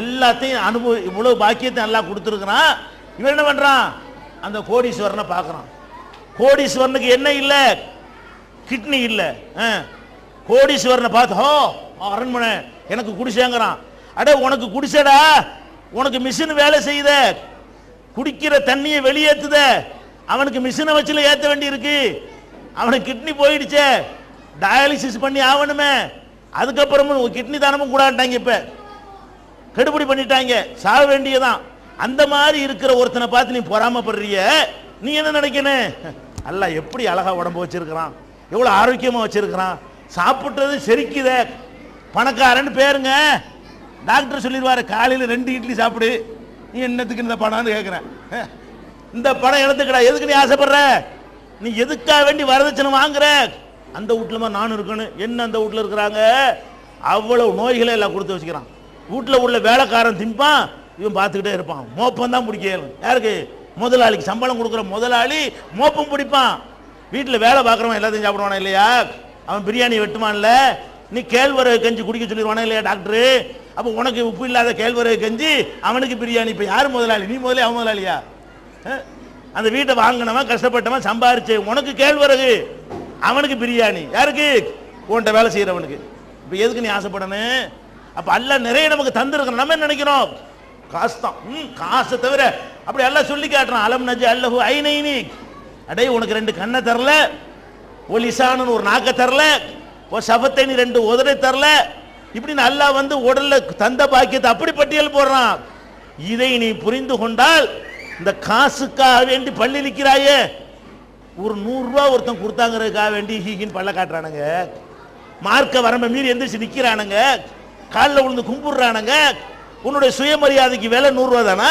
எல்லாத்தையும் இவ்வளவு பாக்கியத்தை அல்லாஹ் கொடுத்துருக்கிறான். இவன் என்ன பண்றான்? அந்த கோடீஸ்வரனை பார்க்கறான். கோடீஸ்வரனுக்கு என்ன இல்ல? கிட்னி இல்ல. கோடீஸ்வரனை பார்த்து ஹோ அரண்மனை எனக்கு குடிசேங்கிறான். அட உனக்கு குடிசடா, உனக்கு மிஷின் வேலை செய்யுத, குடிக்கிற தண்ணியை வெளியேற்றுத, அவனுக்கு மிஷினை வச்சுல ஏற்ற வேண்டி இருக்கு. அவனுக்கு கிட்னி போயிடுச்சே, டயாலிசிஸ் பண்ணி ஆகணுமே, அதுக்கப்புறமும் கிட்னி தானமும் கூடாட்டாங்க, இப்ப கெடுபடி பண்ணிட்டாங்க, சாக வேண்டியதான். அந்த மாதிரி இருக்கிற ஒருத்தனை பார்த்து நீ பொறாமப்படுறிய, நீ என்ன நினைக்கணும்? அல்லாஹ் எப்படி அழகா உடம்பு வச்சிருக்கிறான், எவ்வளவு ஆரோக்கியமா வச்சிருக்கிறான், சாப்பிட்றது செரிக்குத. பணக்காரன் பேருங்க. டாக்டர் சொல்லிடுவாரு காலையில் 2 இட்லி சாப்பிடு. நீ என்னத்துக்கு இந்த பணம்னு கேட்குறேன். இந்த பணம் எடுத்துக்கடா, எதுக்கு நீ ஆசைப்படுற? நீ எதுக்காக வேண்டி வரதட்சணை வாங்குற? அந்த வீட்டுலமா நானும் இருக்கணும். என்ன அந்த வீட்டில் இருக்கிறாங்க அவ்வளவு நோய்களை எல்லாம் கொடுத்து வச்சுக்கிறான். வீட்டில் உள்ள வேலைக்காரன் திம்பான், இவன் பார்த்துக்கிட்டே இருப்பான். மோப்பம் தான் பிடிக்க யாருக்கு? முதலாளிக்கு. சம்பளம் கொடுக்குற முதலாளி மோப்பம் பிடிப்பான். வீட்டில் வேலை பார்க்குறவன் எல்லாத்தையும் சாப்பிடுவானா இல்லையா? அவன் பிரியாணி வெட்டுவான்ல, நீ கேழ்வரகு கஞ்சி குடிக்க சொல்லிடுவானா இல்லையா டாக்டரு? அப்போ உனக்கு உப்பு இல்லாத கேழ்வரகு கஞ்சி, அவனுக்கு பிரியாணி. இப்போ யார் முதலாளி? நீ முதலே அவன் முதலாளியா? அந்த வீட்டை வாங்கினவன் கஷ்டப்பட்டவன் சம்பாரிச்சு, உனக்கு கேழ்வரகு, அவனுக்கு பிரியாணி. யாருக்கு? உன்கிட்ட வேலை செய்யறவனுக்கு. இப்போ எதுக்கு நீ ஆசைப்படணும்? அப்போ அல்லாஹ் நிறைய நமக்கு தந்திருக்கணும். நம்ம என்ன நினைக்கிறோம்? காசு தான். காசை தவிர அப்படி எல்லாம் சொல்லி காட்டுறான். அலம் நஜி அல்லஹு ஐனைனி, அடே உனக்கு 2 கண்ணை தரல, ஒரு லிசானு ஒரு நாக்க தரல, ஒரு சபத்தை நீ 2 உதரை தரல. இப்படி அல்லாஹ் வந்து உடல்ல தந்த பாக்கியத்தை அப்படி பட்டியல் போடுறான். இதை நீ புரிந்து கொண்டால், இந்த காசுக்காக வேண்டி பள்ளி நிற்கிறாயே, ஒரு 100 ரூபா ஒருத்தன் கொடுத்தாங்கிறதுக்காக வேண்டி ஹீகின்னு பல்ல காட்டுறானுங்க, மார்க்க வரம்பை மீறி எந்திரிச்சு நிற்கிறானுங்க, காலில் விழுந்து கும்பிடுறானுங்க. உன்னுடைய சுயமரியாதைக்கு விலை 100 ரூபா தானா?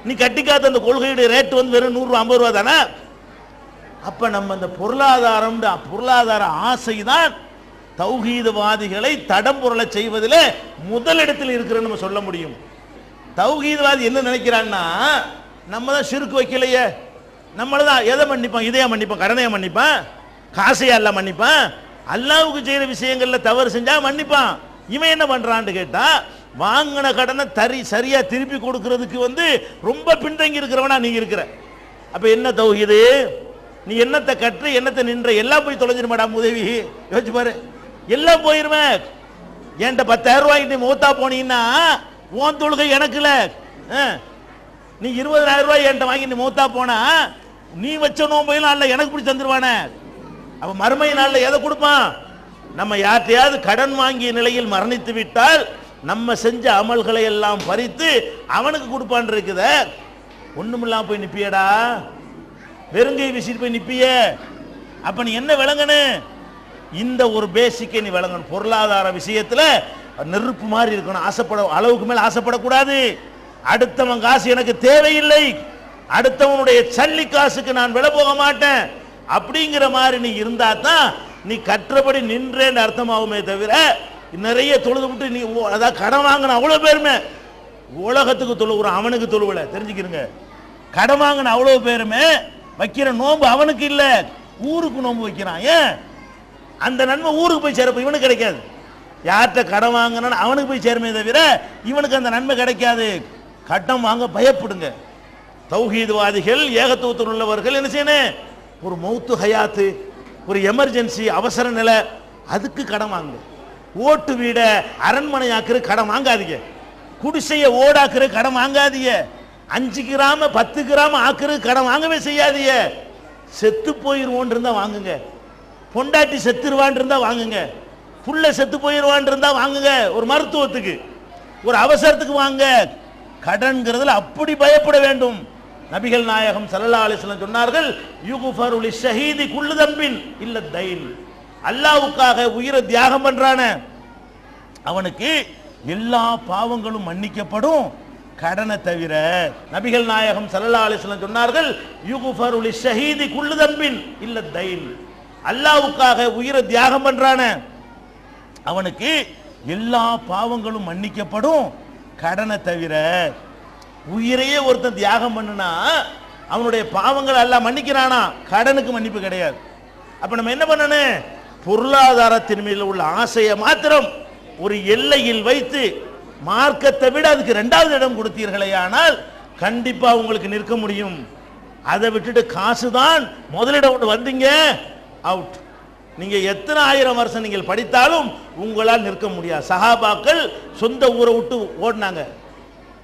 நீ கட்டிக்காத அந்த கொள்கையுடைய ரேட்டு வந்து வெறும் 100 ரூபா 50 ரூபா தானே? அப்ப நம்ம இந்த பொருளாதார ஆசை தான் தௌஹீதவாதிகளை தடம்புரள செய்வதில் முதலிடத்தில் இருக்கிறன்னு நம்ம சொல்ல முடியும். தௌஹீதவாதி என்ன நினைக்கிறான்னா, நம்ம தான் ஷிர்க் வைக்கலையே, நம்மளதான் எதை மன்னிப்பான்? இதையா மன்னிப்பான்? கடனையா மன்னிப்பான்? காசையா எல்லாம் மன்னிப்பான்? அல்லாஹ்வுக்கு செய்யற விஷயங்கள்ல தவறு செஞ்சா மன்னிப்பான். இவன் என்ன பண்றான்னு கேட்டா, வாங்கின கடனை சரியா திருப்பி கொடுக்கிறதுக்கு ரொம்ப பின்தங்கி இருக்கிறவனா நீங்க இருக்கிற. அப்ப என்ன தௌஹீது? நீ என்னத்தை கற்று என்னத்தை நின்ற எல்லாம் போய் தொலைஞ்சிருமாடா உதவி. யோசிச்சு பாரு, எல்லாம் போயிருமே. என்கிட்ட 10,000 ரூபாய்க்கு நீ மூத்தா போனீங்கன்னா உன் தொழுகை எனக்குல. நீ 20,000 ரூபாய் என்கிட்ட வாங்கி நீ மூத்தா போனா நீ வச்ச நோம்பையெல்லாம் அல்ல எனக்கு பிடிச்சி தந்துருவானே. அப்ப மறுமை நாள்ல எதை கொடுப்பான்? நம்ம யார்ட்டையாவது கடன் வாங்கிய நிலையில் மரணித்து விட்டால் நம்ம செஞ்ச அமல்களை எல்லாம் பறித்து அவனுக்கு கொடுப்பான் இருக்குத. ஒண்ணுமில்லாம போய் நிப்பியடா, வெறுங்கை வீசிட்டு போய் நிப்பிய. அப்ப நீ என்ன விளங்கணும்? இந்த ஒரு பேசிக்கை நீ விளங்கணும். பொருளாதார விஷயத்துல நெருப்பு மாதிரி இருக்கணும். அளவுக்கு மேல ஆசைப்படக்கூடாது. அடுத்தவன் காசு எனக்கு தேவையில்லை, அடுத்தவனுடைய சல்லி காசுக்கு நான் விலை போக மாட்டேன் அப்படிங்கிற மாதிரி நீ இருந்தா தான் நீ கற்றபடி நின்றேன்னு அர்த்தமாகுமே தவிர, நிறைய தொழுது விட்டு நீ அதாவது கடன் வாங்கின அவ்வளவு பேருமே உலகத்துக்கு தொழுகிறான், அவனுக்கு தொழுவல. தெரிஞ்சுக்கிறங்க, கடன் வாங்கின அவ்வளவு பேருமே வைக்கிற நோம்பு அவனுக்கு இல்ல, ஊருக்கு நோம்பு வைக்கிறான். ஏன்? அந்த நன்மை ஊருக்கு போய் சேரப்ப இவனுக்கு கிடைக்காது. யார்கிட்ட கடன் வாங்கினா அவனுக்கு போய் சேருமே தவிர இவனுக்கு அந்த நன்மை கிடைக்காது. கடன் வாங்க பயப்படுங்க. தௌஹீத்வாதிகள், ஏகத்துவத்தில் உள்ளவர்கள் என்ன செய்யணும்? ஒரு மௌத்து ஹயாத்து, ஒரு எமர்ஜென்சி அவசர நிலை, அதுக்கு கடன் வாங்க. ஓட்டு வீட அரண்மனை ஆக்குற கடன் வாங்காதீங்க. குடிசைய ஓடாக்குற கடன் வாங்காதீங்க. 5 கிராம 10 கிராம ஆக்குற கடன் வாங்கவே செய்யாதீங்க. செத்து போயிருவோன் இருந்தா வாங்குங்க. பொண்டாட்டி செத்துருவான் இருந்தா வாங்குங்க. புள்ள செத்து போயிருவான் இருந்தா வாங்குங்க. ஒரு மருத்துவத்துக்கு, ஒரு அவசரத்துக்கு வாங்க. கடன்கிறதுல அப்படி பயப்பட வேண்டும். நபிகள் நாயகம் ஸல்லல்லாஹு அலைஹி வஸல்லம் சொன்னார்கள், யுக்ஃபரு லிஷஹீதி குல்லு தம்பின் இல்ல தைன். அல்லாஹ்வுக்காக உயிரை தியாகம் பண்றானே அவனுக்கு எல்லா பாவங்களும் மன்னிக்கப்படும், கடனை தவிர. நபிகள் நாயகம் ஸல்லல்லாஹு அலைஹி வஸல்லம் சொன்னார்கள், யுக்ஃபரு லிஷஹீதி குல்லு தம்பின் இல்ல தைன். அல்லாஹ்வுக்காக உயிரை தியாகம் பண்றானே அவனுக்கு எல்லா பாவங்களும் மன்னிக்கப்படும், கடனை தவிர. உயிரையே ஒருத்தன் தியாகம் பண்ணுனா அவனுடைய பாவங்கள் எல்லாம் மன்னிக்கிறானா, கடனுக்கு மன்னிப்பு கிடையாது. அப்ப நம்ம என்ன பண்ணணும்? பொருளாதாரத்தின் மீது உள்ள ஆசையை மாத்திரம் ஒரு எல்லையில் வைத்து மார்க்கத்தை விட அதுக்கு 2வது இடம் கொடுத்தீர்களே ஆனால் கண்டிப்பா உங்களுக்கு நிற்க முடியும். அதை விட்டுட்டு காசுதான் முதலிடம் வந்தீங்க, அவுட். நீங்க எத்தனை 1000 வருஷம் நீங்கள் படித்தாலும் உங்களால் நிற்க முடியாது. சஹாபாக்கள் சொந்த ஊரை விட்டு ஓடினாங்க,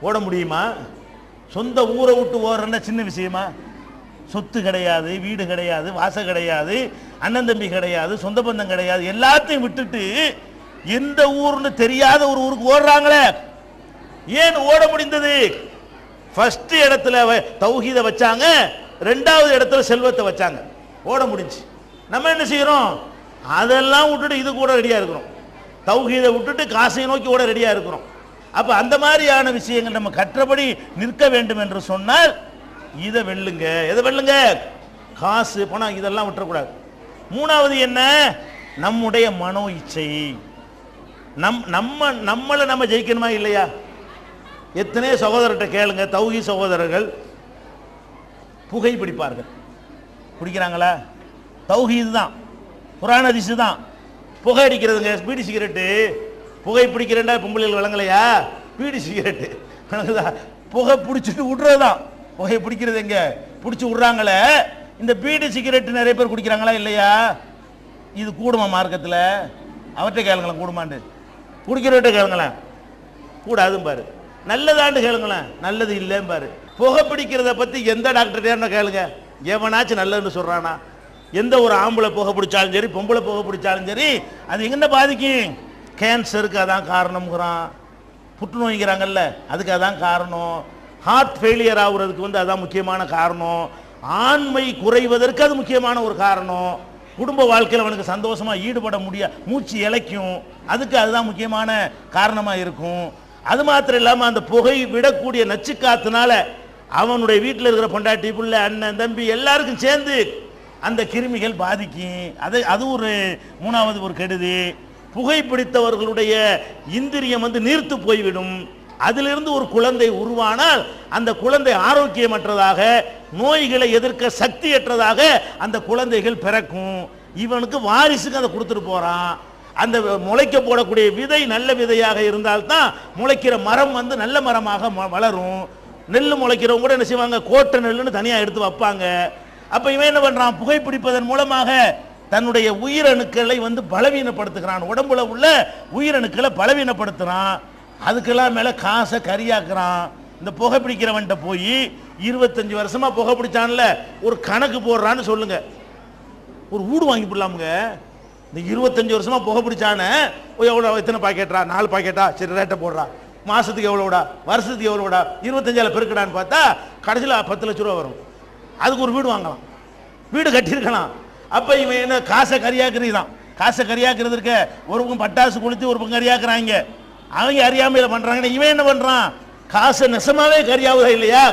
ஓட முடியுமா? சொந்த ஊரை விட்டு ஓடுறன்னா சின்ன விஷயமா? சொத்து கிடையாது, வீடு கிடையாது, வாசல் கிடையாது, அண்ணன் தம்பி கிடையாது, சொந்த பந்தம் கிடையாது, எல்லாத்தையும் விட்டுட்டு எந்த ஊர்னு தெரியாத ஒரு ஊருக்கு ஓடுறாங்களே. ஏன் ஓட முடிந்தது? ஃபர்ஸ்ட் இடத்துல தௌஹீத வச்சாங்க, 2வது இடத்துல செல்வத்தை வச்சாங்க, ஓட முடிஞ்சு. நம்ம என்ன செய்யறோம்? அதெல்லாம் விட்டுட்டு இது கூட ரெடியா இருக்கிறோம். தௌஹீதை விட்டுட்டு காசை நோக்கி ஓட ரெடியா இருக்கிறோம். அப்ப அந்த மாதிரியான விஷயங்கள் நம்ம கற்றபடி நிற்க வேண்டும் என்று சொன்னால் இதை வெல்லுங்க. எதை வெல்லுங்க? காசு, பணம், இதெல்லாம் விட்டுறக்கூடாது. 3வது என்ன? நம்முடைய மனோ இச்சை. நம்மளை நம்ம ஜெயிக்கணுமா இல்லையா? எத்தனை சகோதரர்கிட்ட கேளுங்க, தௌஹீத் சகோதரர்கள் புகை பிடிப்பார்கள். பிடிக்கிறாங்களா? தௌஹீத் தான், குர்ஆன் ஹதீஸ் தான். புகை அடிக்கிறதுங்க, பீடி சிகரெட்டு. புகை பிடிக்கிறேன்டா பொம்பளைகள் விளங்கலையா? பீடி சிகரெட்டு புகை பிடிச்சிட்டு விடுறதுதான். புகை பிடிக்கிறது எங்க? பிடிச்சி விடுறாங்களே. இந்த பீடி சிகரெட்டு நிறைய பேர் குடிக்கிறாங்களா இல்லையா? இது கூடுமா மார்க்கத்தில்? அவர்கிட்ட கேளுங்களேன், கூடுமாண்டு. குடிக்கிறவர்கிட்ட கேளுங்களேன், கூடாதும் பாரு. நல்லதாண்டு கேளுங்களேன், நல்லது இல்லைன்னு பாரு. புகை பிடிக்கிறத பற்றி எந்த டாக்டர்கிட்ட கேளுங்க, எவனாச்சும் நல்லதுன்னு சொல்கிறானா? எந்த ஒரு ஆம்பளை புகை பிடிச்சாலும் சரி, பொம்பளை புகை பிடிச்சாலும் சரி, அது எங்கே பாதிக்கும்? கேன்சருக்கு அதான் காரணம்ங்கிறான். புற்றுநோய்ங்கிறாங்கல்ல, அதுக்கு அதான் காரணம். ஹார்ட் ஃபெயிலியர் ஆகுறதுக்கு அதான் முக்கியமான காரணம். ஆண்மை குறைவதற்கு அது முக்கியமான ஒரு காரணம். குடும்ப வாழ்க்கையில் அவனுக்கு சந்தோஷமா ஈடுபட முடியாது, மூச்சு இழைக்கும், அதுக்கு அதுதான் முக்கியமான காரணமாக இருக்கும். அது மாத்திரம் இல்லாமல் அந்த புகை விடக்கூடிய நச்சு காத்துனால அவனுடைய வீட்டில் இருக்கிற பொண்டாட்டி, பிள்ளை, அண்ணன், தம்பி எல்லாருக்கும் சேர்ந்து அந்த கிருமிகள் பாதிக்கும். அது ஒரு 3வது ஒரு கெடுதி. புகைப்பிடித்தவர்களுடைய இந்திரியம் நீர்த்து போய்விடும். அதிலிருந்து ஒரு குழந்தை உருவானால் அந்த குழந்தை ஆரோக்கியமற்றதாக நோய்களை எதிர்க்க சக்தியற்றதாக அந்த குழந்தைகள் பிறக்கும். இவனுக்கு வாரிசுக்கு அதை கொடுத்துட்டு போறான். அந்த முளைக்க போடக்கூடிய விதை நல்ல விதையாக இருந்தால்தான் முளைக்கிற மரம் வந்து நல்ல மரமாக வளரும். நெல் முளைக்கிறவங்க கூட என்ன செய்வாங்க, கோட்டை நெல்லுன்னு தனியாக எடுத்து வைப்பாங்க. அப்போ இவன் என்ன பண்ணுறான், புகைப்பிடிப்பதன் மூலமாக தன்னுடைய உயிரணுக்களை வந்து பலவீனப்படுத்துகிறான். உடம்புல உள்ள உயிரணுக்களை பலவீனப்படுத்துகிறான். அதுக்கெல்லாம் மேலே காசை கரியாக்குறான். இந்த புகைப்பிடிக்கிறவன்கிட்ட போய் 25 வருஷமா புகைப்பிடிச்சான்ல, ஒரு கணக்கு போடுறான்னு சொல்லுங்க, ஒரு வீடு வாங்கி போடலாமுங்க. இந்த 25 வருஷமா புகைப்பிடிச்சான எவ்வளோ, எத்தனை பாக்கெட்டா, 4 பாக்கெட்டா, சரி ரேட்டை போடுறா, மாசத்துக்கு எவ்வளோடா, வருஷத்துக்கு எவ்வளோடா, 25 பெருக்கடான்னு பார்த்தா கடைசியில் 10 லட்ச ரூபா வரும். அதுக்கு ஒரு வீடு வாங்கலாம், வீடு கட்டியிருக்கலாம். அப்போ இவன் என்ன காசை கரியாக்குறீதான். காசை கரியாக்குறது இருக்க, ஒரு பக்கம் பட்டாசு கொளுத்தி ஒரு பக்கம் கரியாக்குறாங்க. அவங்க அறியாமையில் பண்ணுறாங்க. இவன் என்ன பண்ணுறான், காசு நெசமாவே கரியாவதா இல்லையா,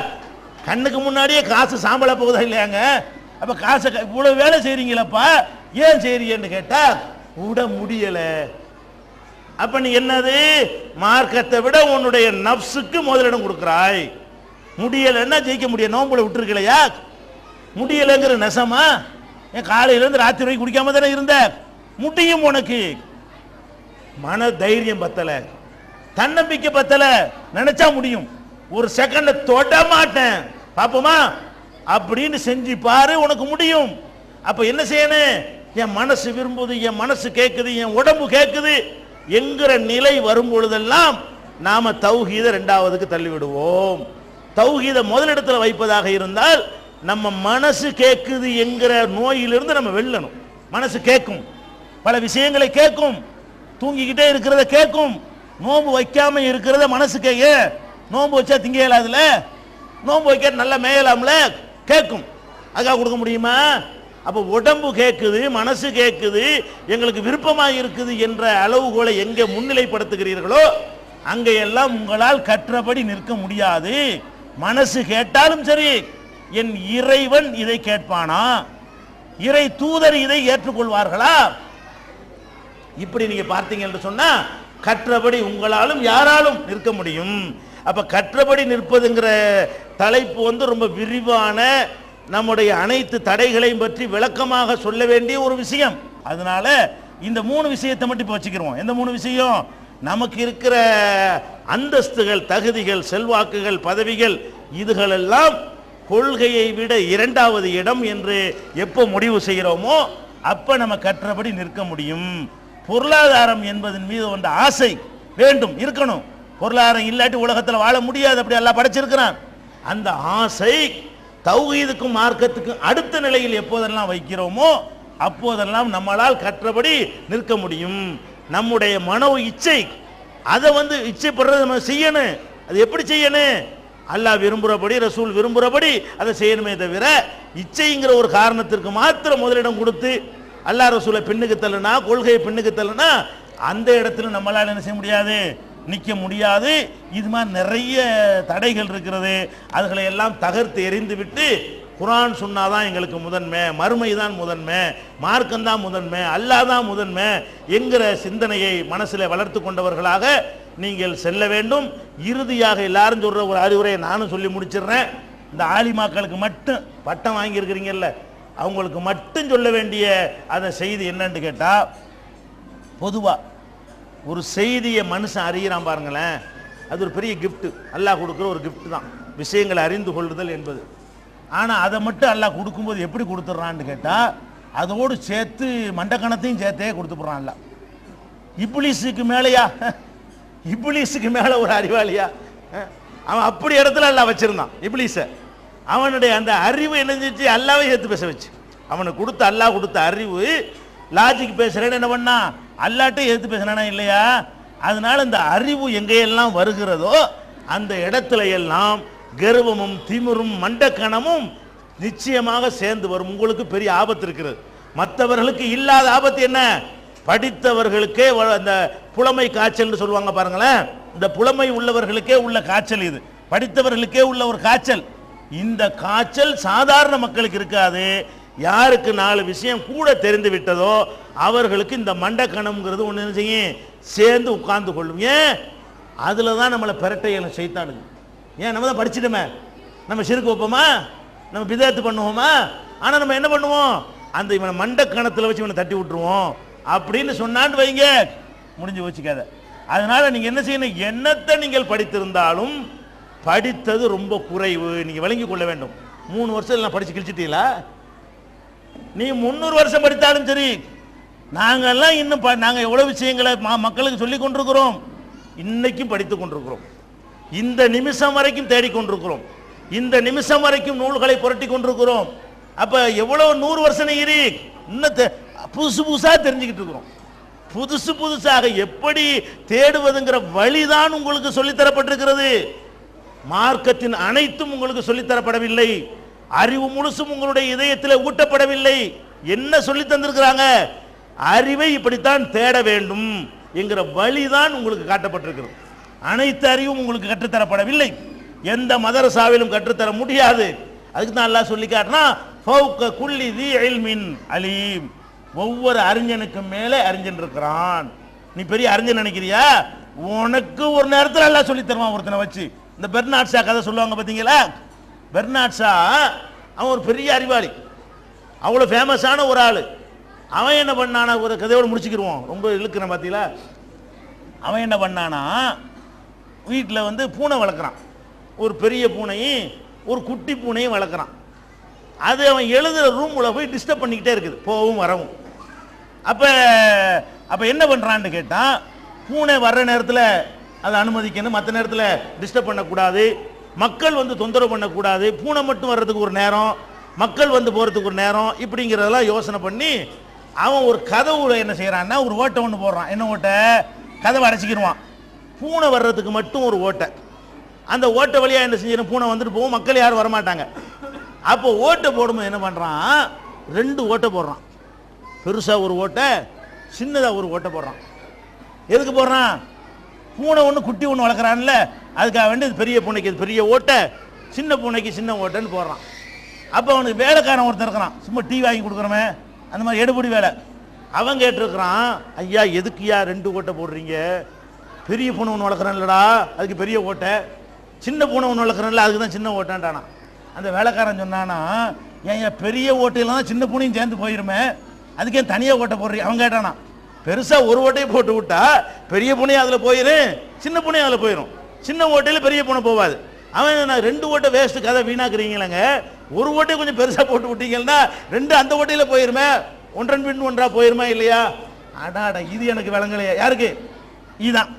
கண்ணுக்கு முன்னாடியே காசு சாம்பலா போகுதா இல்லையாங்க. அப்ப காசை இவ்வளவு வேலை செய்றீங்களப்பா, ஏன் செய்றீங்கன்னு கேட்டா விட முடியல. அப்ப நீ என்னது, மார்க்கத்தை விட உன்னுடைய நப்சுக்கு முதலிடம் கொடுக்கிறாய். முடியலன்னா ஜெயிக்க முடியும். நோம்புல விட்டுருக்கலையா, முடியலைங்கிற நெசமா, என் காலையிலேருந்து ராத்திரி வரைக்கும் குடிக்காம தானே இருந்த, முடியும். உனக்கு மன தைரியம் பத்தல, தன்னம்பிக்கை பத்தல, நினைச்சா முடியும். ஒரு செகண்ட தொட மாட்டேன் பாப்போமா அப்படின்னு செஞ்சு பாரு, உனக்கு முடியும். அப்ப என்ன செய்யணும், என் மனசு விரும்புது, என் மனசு கேட்குது, என் உடம்பு கேட்குது என்கிற நிலை வரும் பொழுதெல்லாம் நாம தௌஹீத இரண்டாவதுக்கு தள்ளி விடுவோம். தௌஹீத முதலிடத்தில் வைப்பதாக இருந்தால் நம்ம மனசு கேட்குது என்கிற நோயிலிருந்து நம்ம வெல்லணும். மனசு கேட்கும், பல விஷயங்களை கேட்கும், தூங்கிக்கிட்டே இருக்கிறத கேட்கும், நோம்பு வைக்காம இருக்கிறத மனசு கேட்க. நோம்பு வச்சா திங்க இயலாதுல, நோம்பு வைக்க நல்லா மேயலாம்ல, கேட்கும். அதுக்காக கொடுக்க முடியுமா? அப்போ உடம்பு கேட்குது, மனசு கேட்குது, எங்களுக்கு விருப்பமாக இருக்குது என்ற அளவுகோலை எங்கே முன்னிலைப்படுத்துகிறீர்களோ அங்கெல்லாம் உங்களால் கற்றபடி நிற்க முடியாது. மனசு கேட்டாலும் சரி, என் இறைவன் இதை கேட்பானா, இறை தூதர் இதை ஏற்றுக்கொள்வார்களா? இப்படி நீங்க பார்த்தீங்க என்று சொன்னா கற்றபடி உங்களாலும் யாராலும் நிற்க முடியும். அப்ப கற்றபடி நிற்பதுங்கிற தலைப்பு வந்து ரொம்ப விரிவான, நம்முடைய அனைத்து தடைகளையும் பற்றி விளக்கமாக சொல்ல வேண்டிய ஒரு விஷயம். அதனால இந்த 3 விஷயத்தை மட்டும் இப்போ வச்சுக்கிறோம். எந்த 3 விஷயம்? நமக்கு இருக்கிற அந்தஸ்துகள், தகுதிகள், செல்வாக்குகள், பதவிகள், இதுகளெல்லாம் கொள்கையை விட 2வது இடம் என்று எப்போ முடிவு செய்கிறோமோ அப்ப நம்ம கற்றபடி நிற்க முடியும். பொருளாதாரம் என்பதன் மீது வந்த ஆசை வேண்டும், இருக்கணும். பொருளாதாரம் இல்லாட்டி உலகத்தில் வாழ முடியாது, அப்படி எல்லாம் படைச்சிருக்கிறான். அந்த ஆசை தௌஹீதுக்கும் மார்க்கத்துக்கும் அடுத்த நிலையில் எப்போதெல்லாம் வைக்கிறோமோ அப்போதெல்லாம் நம்மளால் கற்றபடி நிற்க முடியும். நம்முடைய மனோ இச்சை, அதை வந்து இச்சைப்படுறது நம்ம செய்யணும். அது எப்படி செய்யணும்? அல்லாஹ் விரும்புகிறபடி, ரசூல் விரும்புகிறபடி அதை செய்யணுமே தவிர இச்சைங்கிற ஒரு காரணத்திற்கு மாத்திரம் முதலிடம் கொடுத்து அல்லாஹ் ரசூலை பின்னுக்கு தள்ளுனா, கொள்கையை பின்னுக்கு தள்ளுனா அந்த இடத்துல நம்மளால் என்ன செய்ய முடியாது, நிற்க முடியாது. இது மாதிரி நிறைய தடைகள் இருக்கிறது. அதுகளை எல்லாம் தகர்த்து எறிந்து விட்டு குர்ஆன் சுன்னாதான் எங்களுக்கு முதன்மை, மறுமை தான் முதன்மை, மார்க்கம் தான் முதன்மை, அல்லாஹ் தான் முதன்மை என்கிற சிந்தனையை மனசில் வளர்த்து கொண்டவர்களாக நீங்கள் செல்ல வேண்டும். இறுதியாக எல்லாரும் சொல்ற ஒரு அறிவுரையை நானும் சொல்லி முடிச்சிடுறேன். இந்த ஆலிமாக்களுக்கு மட்டும் பட்டம் வாங்கியிருக்கிறீங்கல்ல, அவங்களுக்கு மட்டும் சொல்ல வேண்டிய அந்த செய்தி என்னன்னு கேட்டால், பொதுவாக ஒரு செய்தியை மனுஷன் அறிகிறான் பாருங்களேன், அது ஒரு பெரிய கிஃப்ட், அல்லாஹ் கொடுக்குற ஒரு கிஃப்ட் தான் விஷயங்களை அறிந்து கொள்ளுதல் என்பது. ஆனால் அதை மட்டும் அல்லாஹ் கொடுக்கும்போது எப்படி கொடுத்துட்றான்னு கேட்டால், அதோடு சேர்த்து மண்டக்கணத்தையும் சேர்த்தே கொடுத்துட்றான் அல்லாஹ். இப்லீஸுக்கு மேலேயா, இப்லீஸுக்கு மேலே ஒரு அறிவாளியா, அவன் அப்படி இடத்துல அல்லாஹ் வச்சிருந்தான் இப்லீஸை. அவனுடைய அந்த அறிவு என்ன செஞ்சு அல்லாவே ஏற்று பேச வச்சு. அவனுக்கு கொடுத்த அல்லாஹ் கொடுத்த அறிவு, லாஜிக் பேசுறேன்னு என்ன பண்ணா, அல்லாட்டே ஏற்று பேசுறானா இல்லையா? அதனால இந்த அறிவு எங்கேயெல்லாம் வருகிறதோ அந்த இடத்துல எல்லாம் கர்வமும் திமிரும் மண்டக்கணமும் நிச்சயமாக சேர்ந்து வரும். உங்களுக்கு பெரிய ஆபத்து இருக்கிறது. மற்றவர்களுக்கு இல்லாத ஆபத்து என்ன? படித்தவர்களுக்கே அந்த புலமை காய்ச்சல் சொல்லுவாங்க பாருங்களேன். இந்த புலமை உள்ளவர்களுக்கே உள்ள காய்ச்சல் இது, படித்தவர்களுக்கே உள்ள ஒரு காய்ச்சல். இந்த காய்ச்சல் சாதாரண மக்களுக்கு இருக்காது. யாருக்கு 4 விஷயம் கூட தெரிந்து விட்டதோ அவர்களுக்கு இந்த மண்டக்கணம்ங்கிறது ஒன்று என்ன செய்யும், சேர்ந்து உட்கார்ந்து கொள்ளும். ஏன்? அதில் தான் நம்மளை பெரட்டையில சைத்தானுங்க. ஏன்? நம்ம தான் படிச்சிட்டோமே, நம்ம சிறுக்கு வைப்போமா? நம்ம பிதாத்து பண்ணுவோமா? ஆனா நம்ம என்ன பண்ணுவோம், அந்த இவனை மண்ட கணத்துல வச்சு இவனை தட்டி விட்டுருவோம் அப்படின்னு சொன்னான்னு வைங்க, முடிஞ்சு வச்சுக்காத. அதனால நீங்க என்ன செய்யணும், என்னத்தை நீங்கள் படித்திருந்தாலும் படித்தது ரொம்ப குறைவு, நீங்க விளங்கி கொள்ள வேண்டும். 3 வருஷம் எல்லாம் படிச்சு கிழிச்சிட்டீங்களா? நீ 300 வருஷம் படித்தாலும் சரி, நாங்கெல்லாம் இன்னும் நாங்க எவ்வளவு விஷயங்களை மக்களுக்கு சொல்லி கொண்டிருக்கிறோம், இன்னைக்கும் படித்துக் கொண்டிருக்கிறோம், இந்த நிமிஷம் வரைக்கும் தேடிக்கொண்டிருக்கிறோம், இந்த நிமிஷம் வரைக்கும் நூல்களை புரட்டி கொண்டிருக்கிறோம். அப்ப எவ்வளவு 100 வருஷம் நீங்க இன்னும் புதுசு புதுசா தெரிஞ்சுக்கிட்டு இருக்கிறோம். புதுசு புதுசாக எப்படி தேடுவதுங்கிற வழிதான் உங்களுக்கு சொல்லித்தரப்பட்டிருக்கிறது. மார்க்கத்தின் அனைத்தும் உங்களுக்கு சொல்லித்தரப்படவில்லை. அறிவு முழுசும் உங்களுடைய இதயத்தில் ஊட்டப்படவில்லை. என்ன சொல்லி தந்திருக்கிறாங்க? அறிவை இப்படித்தான் தேட வேண்டும் என்கிற வழிதான் உங்களுக்கு காட்டப்பட்டிருக்கிறது. அனைத்து அறிவும் உங்களுக்கு கற்றுத்தரப்படவில்லை. எந்த மதரசாவிலும் கற்றுத்தர முடியாது. அதுக்கு தான் அல்லாஹ் சொல்லி காட்டினா ஃபௌக குல்லி தி இல்மின் அலீம், ஒவ்வொரு அறிஞனுக்கும் மேலே அறிஞன் இருக்கிறான். நீ பெரிய அறிஞன் நினைக்கிறியா? உனக்கு ஒரு நேரத்தில் அல்லாஹ் சொல்லி தருவான் ஒருத்தனை வச்சு. இந்த பெர்னாட் ஷா கதை சொல்லுவாங்க பார்த்தீங்களா? பெர்னாட் ஷா அவன் ஒரு பெரிய அறிவாளி, அவ்வளோ ஃபேமஸான ஒரு ஆள். அவன் என்ன பண்ணானா, ஒரு கதையோடு முடிச்சுக்கிடுவோம், ரொம்ப இழுக்கிறேன் பார்த்தீங்களா. அவன் என்ன பண்ணானா, வீட்டில் வந்து பூனை வளர்க்குறான். ஒரு பெரிய பூனையும் ஒரு குட்டி பூனையும் வளர்க்குறான். அது அவன் எழுதுகிற ரூமில் போய் டிஸ்டர்ப் பண்ணிக்கிட்டே இருக்குது, போகவும் வரவும். அப்போ என்ன பண்ணுறான்னு கேட்டால், பூனை வர்ற நேரத்தில் அதை அனுமதிக்கணும், மற்ற நேரத்தில் டிஸ்டர்ப் பண்ணக்கூடாது, மக்கள் வந்து தொந்தரவு பண்ணக்கூடாது, பூனை மட்டும் வர்றதுக்கு ஒரு நேரம், மக்கள் வந்து போகிறதுக்கு ஒரு நேரம், இப்படிங்கிறதெல்லாம் யோசனை பண்ணி அவன் ஒரு கதவுல என்ன செய்கிறான்னா ஒரு ஓட்டை ஒன்று போடுறான். என்ன ஓட்டை? கதவை அடைச்சிக்கிடுவான். பூனை வர்றதுக்கு மட்டும் ஒரு ஓட்டை. அந்த ஓட்டை வழியாக என்ன செஞ்சிடும், பூனை வந்துட்டு போகும், மக்கள் யாரும் வரமாட்டாங்க. அப்போ ஓட்டை போடும்போது என்ன பண்ணுறான், 2 ஓட்டை போடுறான். பெருசாக ஒரு ஓட்டை, சின்னதாக ஒரு ஓட்டை போடுறான். எதுக்கு போடுறான்? பூனை ஒன்று குட்டி ஒன்று வளர்க்குறான்ல, அதுக்காக வேண்டி பெரிய பூனைக்கு பெரிய ஓட்டை, சின்ன பூனைக்கு சின்ன ஓட்டைன்னு போடுறான். அப்போ அவனுக்கு வேலைக்காரன் ஒருத்தர் இருக்கிறான், சும்மா டீ வாங்கி கொடுக்குறமே அந்த மாதிரி எடுபடி வேலை. அவன் கேட்டிருக்கிறான், ஐயா எதுக்குயா 2 ஓட்டை போடுறீங்க? பெரிய பூனை ஒன்று வளர்க்குறான்லடா, அதுக்கு பெரிய ஓட்டை, சின்ன பூனை ஒன்று வளர்க்குறான்ல, அதுக்கு தான் சின்ன ஓட்டைன்ட்டானா. அந்த வேலைக்காரன் சொன்னானா, ஏன் பெரிய ஓட்டையெல்லாம் தான் சின்ன பூனையும் சேர்ந்து போயிருமே, அதுக்கே தனியாக ஓட்டை போடுறீங்க? அவன் கேட்டானா, பெருசாக ஒரு ஓட்டையை போட்டு விட்டா பெரிய பூனையும் அதில் போயிடும், சின்ன பூனையும் அதில் போயிடும், சின்ன ஓட்டையில் பெரிய பூனை போகாது. அவன் நான் 2 ஓட்டை வேஸ்ட்டு கதை வீணாக்குறீங்களேங்க, ஒரு ஓட்டையை கொஞ்சம் பெருசாக போட்டு விட்டீங்கன்னா 2 அந்த ஓட்டையில் போயிருமே, ஒன்றன் பின் ஒன்றா போயிருமா இல்லையா? அடாடா, இது எனக்கு விளங்கலையா? யாருக்கு? இதுதான்.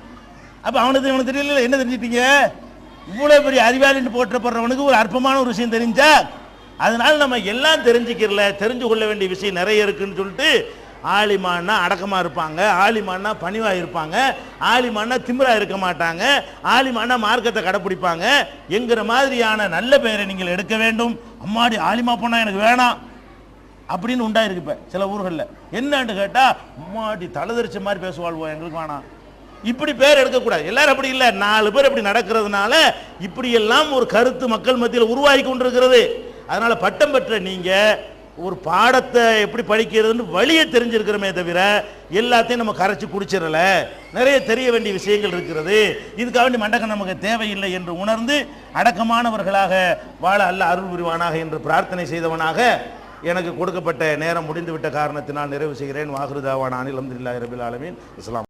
அப்போ அவனுக்கு தெரியல, என்ன தெரிஞ்சிட்டீங்க? இவ்வளோ பெரிய அறிவாளின்னு போட்டப்படுறவனுக்கு ஒரு அற்பமான ஒரு விஷயம் தெரிஞ்சா, அதனால நம்ம எல்லாம் தெரிஞ்சுக்கிறல, தெரிஞ்சு கொள்ள வேண்டிய விஷயம் நிறைய இருக்குன்னு சொல்லிட்டு, ஆலிமான்னா அடக்கமாக இருப்பாங்க, ஆலிமான்னா பணிவாக இருப்பாங்க, ஆலிமான்னா திமிராக இருக்க மாட்டாங்க, ஆலிமான்னா மார்க்கத்தை கடைப்பிடிப்பாங்க என்கிற மாதிரியான நல்ல பெயரை நீங்கள் எடுக்க வேண்டும். அம்மாடி ஆலிமா போனால் எனக்கு வேணாம் அப்படின்னு உண்டாயிருக்கு. இப்போ சில ஊர்களில் என்னன்னு கேட்டால், அம்மாடி தலைதரிச்ச மாதிரி பேசுவாள்வோம், எங்களுக்கு வேணாம், இப்படி பேர் எடுக்கக்கூடாது. எல்லாரும் அப்படி இல்லை, 4 பேர் அப்படி நடக்கிறதுனால இப்படியெல்லாம் ஒரு கருத்து மக்கள் மத்தியில் உருவாகி கொண்டிருக்கிறது. அதனால பட்டம் பெற்ற நீங்க ஒரு பாடத்தை எப்படி படிக்கிறதுன்னு வழியை தெரிஞ்சிருக்கிறோமே தவிர எல்லாத்தையும் நம்ம கரைச்சி குடிச்சிடல. நிறைய தெரிய வேண்டிய விஷயங்கள் இருக்கிறது. இதுக்காக வேண்டி மண்டகம் நமக்கு தேவையில்லை என்று உணர்ந்து அடக்கமானவர்களாக வாழ அல்லாஹ் அருள் புரிவானாக என்று பிரார்த்தனை செய்தவனாக எனக்கு கொடுக்கப்பட்ட நேரம் முடிந்துவிட்ட காரணத்தினால் நிறைவு செய்கிறேன். வாஹிரு தாவானா அனில் அல்ஹம்துலில்லாஹி ரபில் ஆலமீன். இஸ்லாம்.